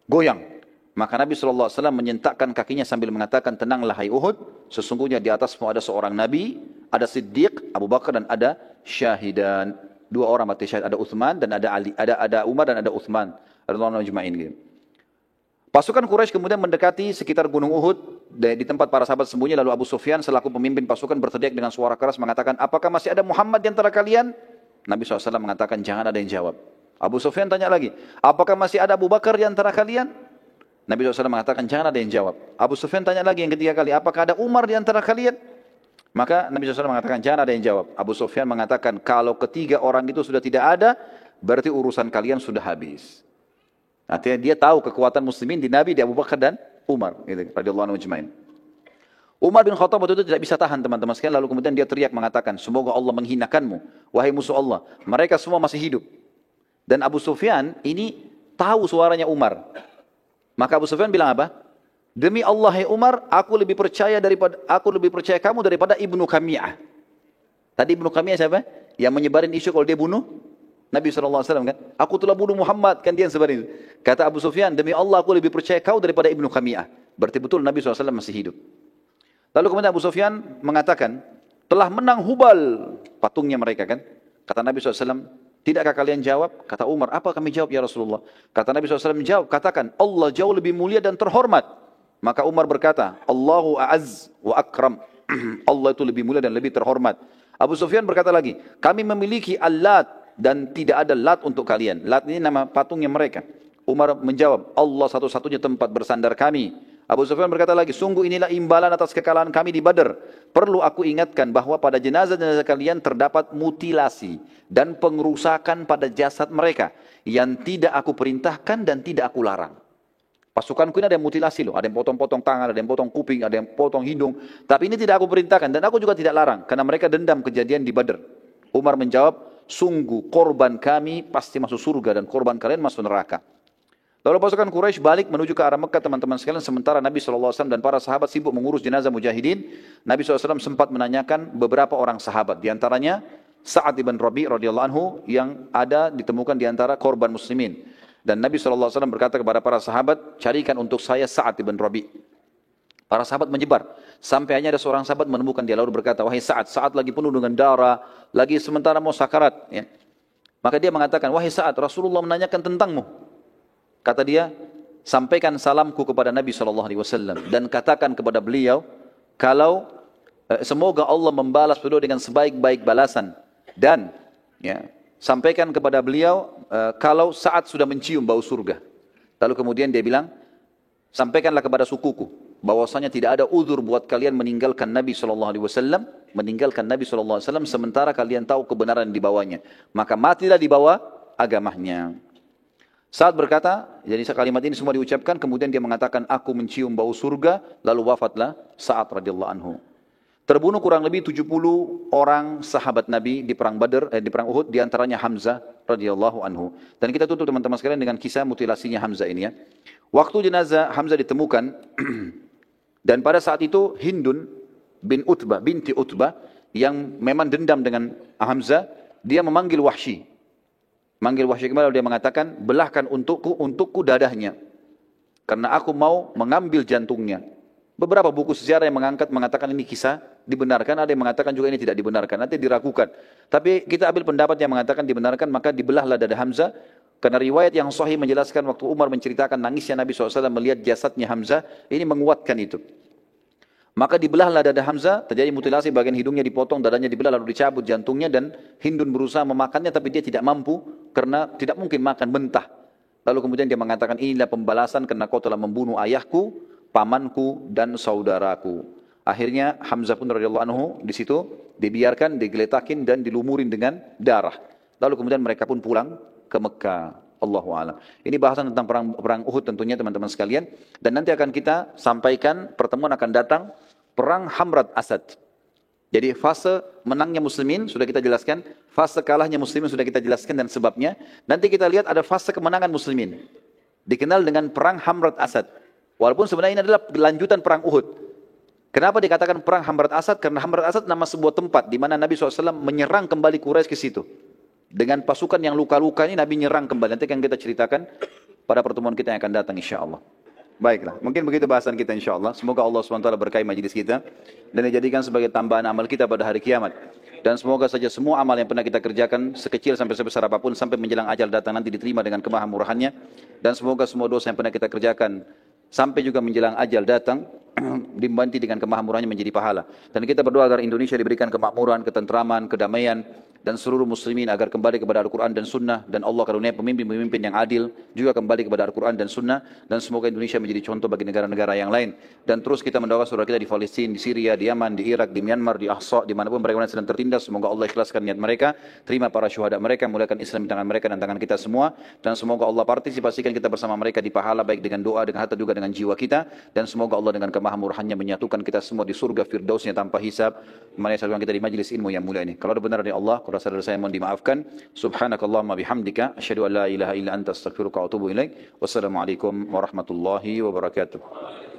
Goyang. Maka Nabi SAW menyentakkan kakinya sambil mengatakan, tenanglah hai Uhud, sesungguhnya di atasmu ada seorang Nabi, ada Siddiq, Abu Bakar dan ada Syahidan. Dua orang mati syahid, ada Uthman dan ada Ali, ada Umar dan ada Uthman. Radhiyallahu anhum. Pasukan Quraisy kemudian mendekati sekitar gunung Uhud di tempat para sahabat sembunyi. Lalu Abu Sufyan selaku pemimpin pasukan berteriak dengan suara keras mengatakan, apakah masih ada Muhammad di antara kalian? Nabi SAW mengatakan, jangan ada yang jawab. Abu Sufyan tanya lagi, apakah masih ada Abu Bakar di antara kalian? Nabi SAW mengatakan, jangan ada yang jawab. Abu Sufyan tanya lagi yang ketiga kali, apakah ada Umar di antara kalian? Maka Nabi SAW mengatakan, jangan ada yang jawab. Abu Sufyan mengatakan, kalau ketiga orang itu sudah tidak ada, berarti urusan kalian sudah habis. Artinya dia tahu kekuatan muslimin di Nabi, di Abu Bakar dan Umar. Radhiyallahu anhu ajma'in. Umar bin Khattab waktu itu tidak bisa tahan teman-teman sekalian. Lalu kemudian dia teriak mengatakan, semoga Allah menghinakanmu, wahai musuh Allah. Mereka semua masih hidup. Dan Abu Sufyan ini tahu suaranya Umar. Maka Abu Sufyan bilang apa? Demi Allah hai Umar, aku lebih percaya kamu daripada Ibnu Qami'ah. Tadi Ibnu Qami'ah siapa? Yang menyebarin isu kalau dia bunuh Nabi SAW kan? Aku telah bunuh Muhammad, kan dia yang sebar itu. Kata Abu Sufyan, demi Allah aku lebih percaya kau daripada Ibnu Qami'ah. Berarti betul Nabi SAW masih hidup. Lalu kemudian Abu Sufyan mengatakan, telah menang Hubal, patungnya mereka kan? Kata Nabi SAW, tidakkah kalian jawab? Kata Umar, apa kami jawab ya Rasulullah? Kata Nabi SAW, jawab, katakan, Allah jauh lebih mulia dan terhormat. Maka Umar berkata, Allahu a'az wa akram. Allah itu lebih mulia dan lebih terhormat. Abu Sufyan berkata lagi, kami memiliki Al-Lat, dan tidak ada Lat untuk kalian. Lat ini nama patungnya mereka. Umar menjawab, Allah satu-satunya tempat bersandar kami. Abu Sufyan berkata lagi, sungguh inilah imbalan atas kekalahan kami di Badar. Perlu aku ingatkan bahwa pada jenazah-jenazah kalian terdapat mutilasi dan pengerusakan pada jasad mereka yang tidak aku perintahkan dan tidak aku larang. Pasukanku ini ada yang mutilasi loh, ada yang potong-potong tangan, ada yang potong kuping, ada yang potong hidung. Tapi ini tidak aku perintahkan dan aku juga tidak larang karena mereka dendam kejadian di Badar. Umar menjawab, sungguh korban kami pasti masuk surga dan korban kalian masuk neraka. Lalu pasukan Quraisy balik menuju ke arah Mekah teman-teman sekalian. Sementara Nabi SAW dan para sahabat sibuk mengurus jenazah mujahidin. Nabi SAW sempat menanyakan beberapa orang sahabat. Di antaranya Sa'ad ibn Rabi' radhiyallahu anhu yang ada ditemukan di antara korban muslimin. Dan Nabi SAW berkata kepada para sahabat, carikan untuk saya Sa'ad ibn Rabi'. Para sahabat menyebar. Sampai hanya ada seorang sahabat menemukan dia lalu berkata, wahai Sa'ad, Sa'ad lagi penuh dengan darah, lagi sementara mau sakarat. Ya. Maka dia mengatakan, wahai Sa'ad, Rasulullah menanyakan tentangmu. Kata dia, sampaikan salamku kepada Nabi SAW dan katakan kepada beliau, kalau semoga Allah membalas beliau dengan sebaik-baik balasan. Dan ya, sampaikan kepada beliau, kalau Sa'ad sudah mencium bau surga. Lalu kemudian dia bilang, sampaikanlah kepada sukuku bahwasanya tidak ada uzur buat kalian meninggalkan Nabi SAW, sementara kalian tahu kebenaran di bawahnya. Maka matilah di bawah agamanya. Saat berkata, jadi kalimat ini semua diucapkan, kemudian dia mengatakan, aku mencium bau surga, lalu wafatlah Sa'ad radhiyallahu anhu. Terbunuh kurang lebih 70 orang sahabat Nabi di perang Badar, di perang Uhud, di antaranya Hamzah radhiyallahu anhu. Dan kita tutup teman-teman sekalian dengan kisah mutilasinya Hamzah ini ya. Waktu jenazah Hamzah ditemukan, dan pada saat itu Hindun binti Utbah, yang memang dendam dengan Hamzah, dia memanggil Wahsy. Manggil Wahsy kembali, dia mengatakan, belahkan untukku dadahnya, karena aku mau mengambil jantungnya. Beberapa buku sejarah yang mengatakan ini kisah dibenarkan, ada yang mengatakan juga ini tidak dibenarkan, nanti diragukan. Tapi kita ambil pendapat yang mengatakan dibenarkan, maka dibelahlah dada Hamzah, karena riwayat yang sahih menjelaskan waktu Umar menceritakan nangisnya Nabi SAW melihat jasadnya Hamzah, ini menguatkan itu. Maka dibelahlah dada Hamzah, terjadi mutilasi, bagian hidungnya dipotong, dadanya dibelah, lalu dicabut jantungnya, dan Hindun berusaha memakannya, tapi dia tidak mampu, karena tidak mungkin makan mentah. Lalu kemudian dia mengatakan, inilah pembalasan karena kau telah membunuh ayahku, pamanku, dan saudaraku. Akhirnya Hamzah pun radhiyallahu anhu di situ dibiarkan, digeletakin, dan dilumurin dengan darah. Lalu kemudian mereka pun pulang ke Mekah. Allahu a'lam. Ini bahasan tentang perang Uhud tentunya teman-teman sekalian. Dan nanti akan kita sampaikan, pertemuan akan datang, perang Hamrat Asad. Jadi fase menangnya muslimin sudah kita jelaskan, fase kalahnya muslimin sudah kita jelaskan dan sebabnya. Nanti kita lihat ada fase kemenangan muslimin, dikenal dengan perang Hamrat Asad. Walaupun sebenarnya ini adalah lanjutan perang Uhud. Kenapa dikatakan perang Hamrat Asad? Karena Hamrat Asad nama sebuah tempat di mana Nabi SAW menyerang kembali Quraisy ke situ. Dengan pasukan yang luka-luka ini Nabi nyerang kembali. Nanti akan kita ceritakan pada pertemuan kita yang akan datang insyaAllah. Baiklah, mungkin begitu bahasan kita insyaAllah. Semoga Allah SWT berkahi majlis kita dan dijadikan sebagai tambahan amal kita pada hari kiamat. Dan semoga saja semua amal yang pernah kita kerjakan, sekecil sampai sebesar apapun, sampai menjelang ajal datang nanti diterima dengan kemahamurahannya. Dan semoga semua dosa yang pernah kita kerjakan sampai juga menjelang ajal datang dibanti dengan kemahamurahannya menjadi pahala. Dan kita berdoa agar Indonesia diberikan kemakmuran, ketentraman, kedamaian, dan seluruh muslimin agar kembali kepada Al-Quran dan Sunnah, dan Allah karunia pemimpin-pemimpin yang adil juga kembali kepada Al-Quran dan Sunnah, dan semoga Indonesia menjadi contoh bagi negara-negara yang lain. Dan terus kita mendoakan saudara kita di Palestina, di Syria, di Yaman, di Irak, di Myanmar, di Ahsa, dimanapun mereka sedang tertindas, semoga Allah ikhlaskan niat mereka, terima para syuhada mereka, muliakan Islam di tangan mereka dan tangan kita semua, dan semoga Allah partisipasikan kita bersama mereka di pahala, baik dengan doa, dengan harta juga dengan jiwa kita, dan semoga Allah dengan kemahamurahannya menyatukan kita semua di surga firdausnya tanpa hisab, menyatukan kita di majlis ilmu yang mulia ini. Kalau ada benar dari Allah, saudara saya mohon dimaafkan. Subhanakallahumma bihamdika asyhadu an la ilaha illa anta astaghfiruka wa atubu ilaik. Wassalamualaikum warahmatullahi wabarakatuh.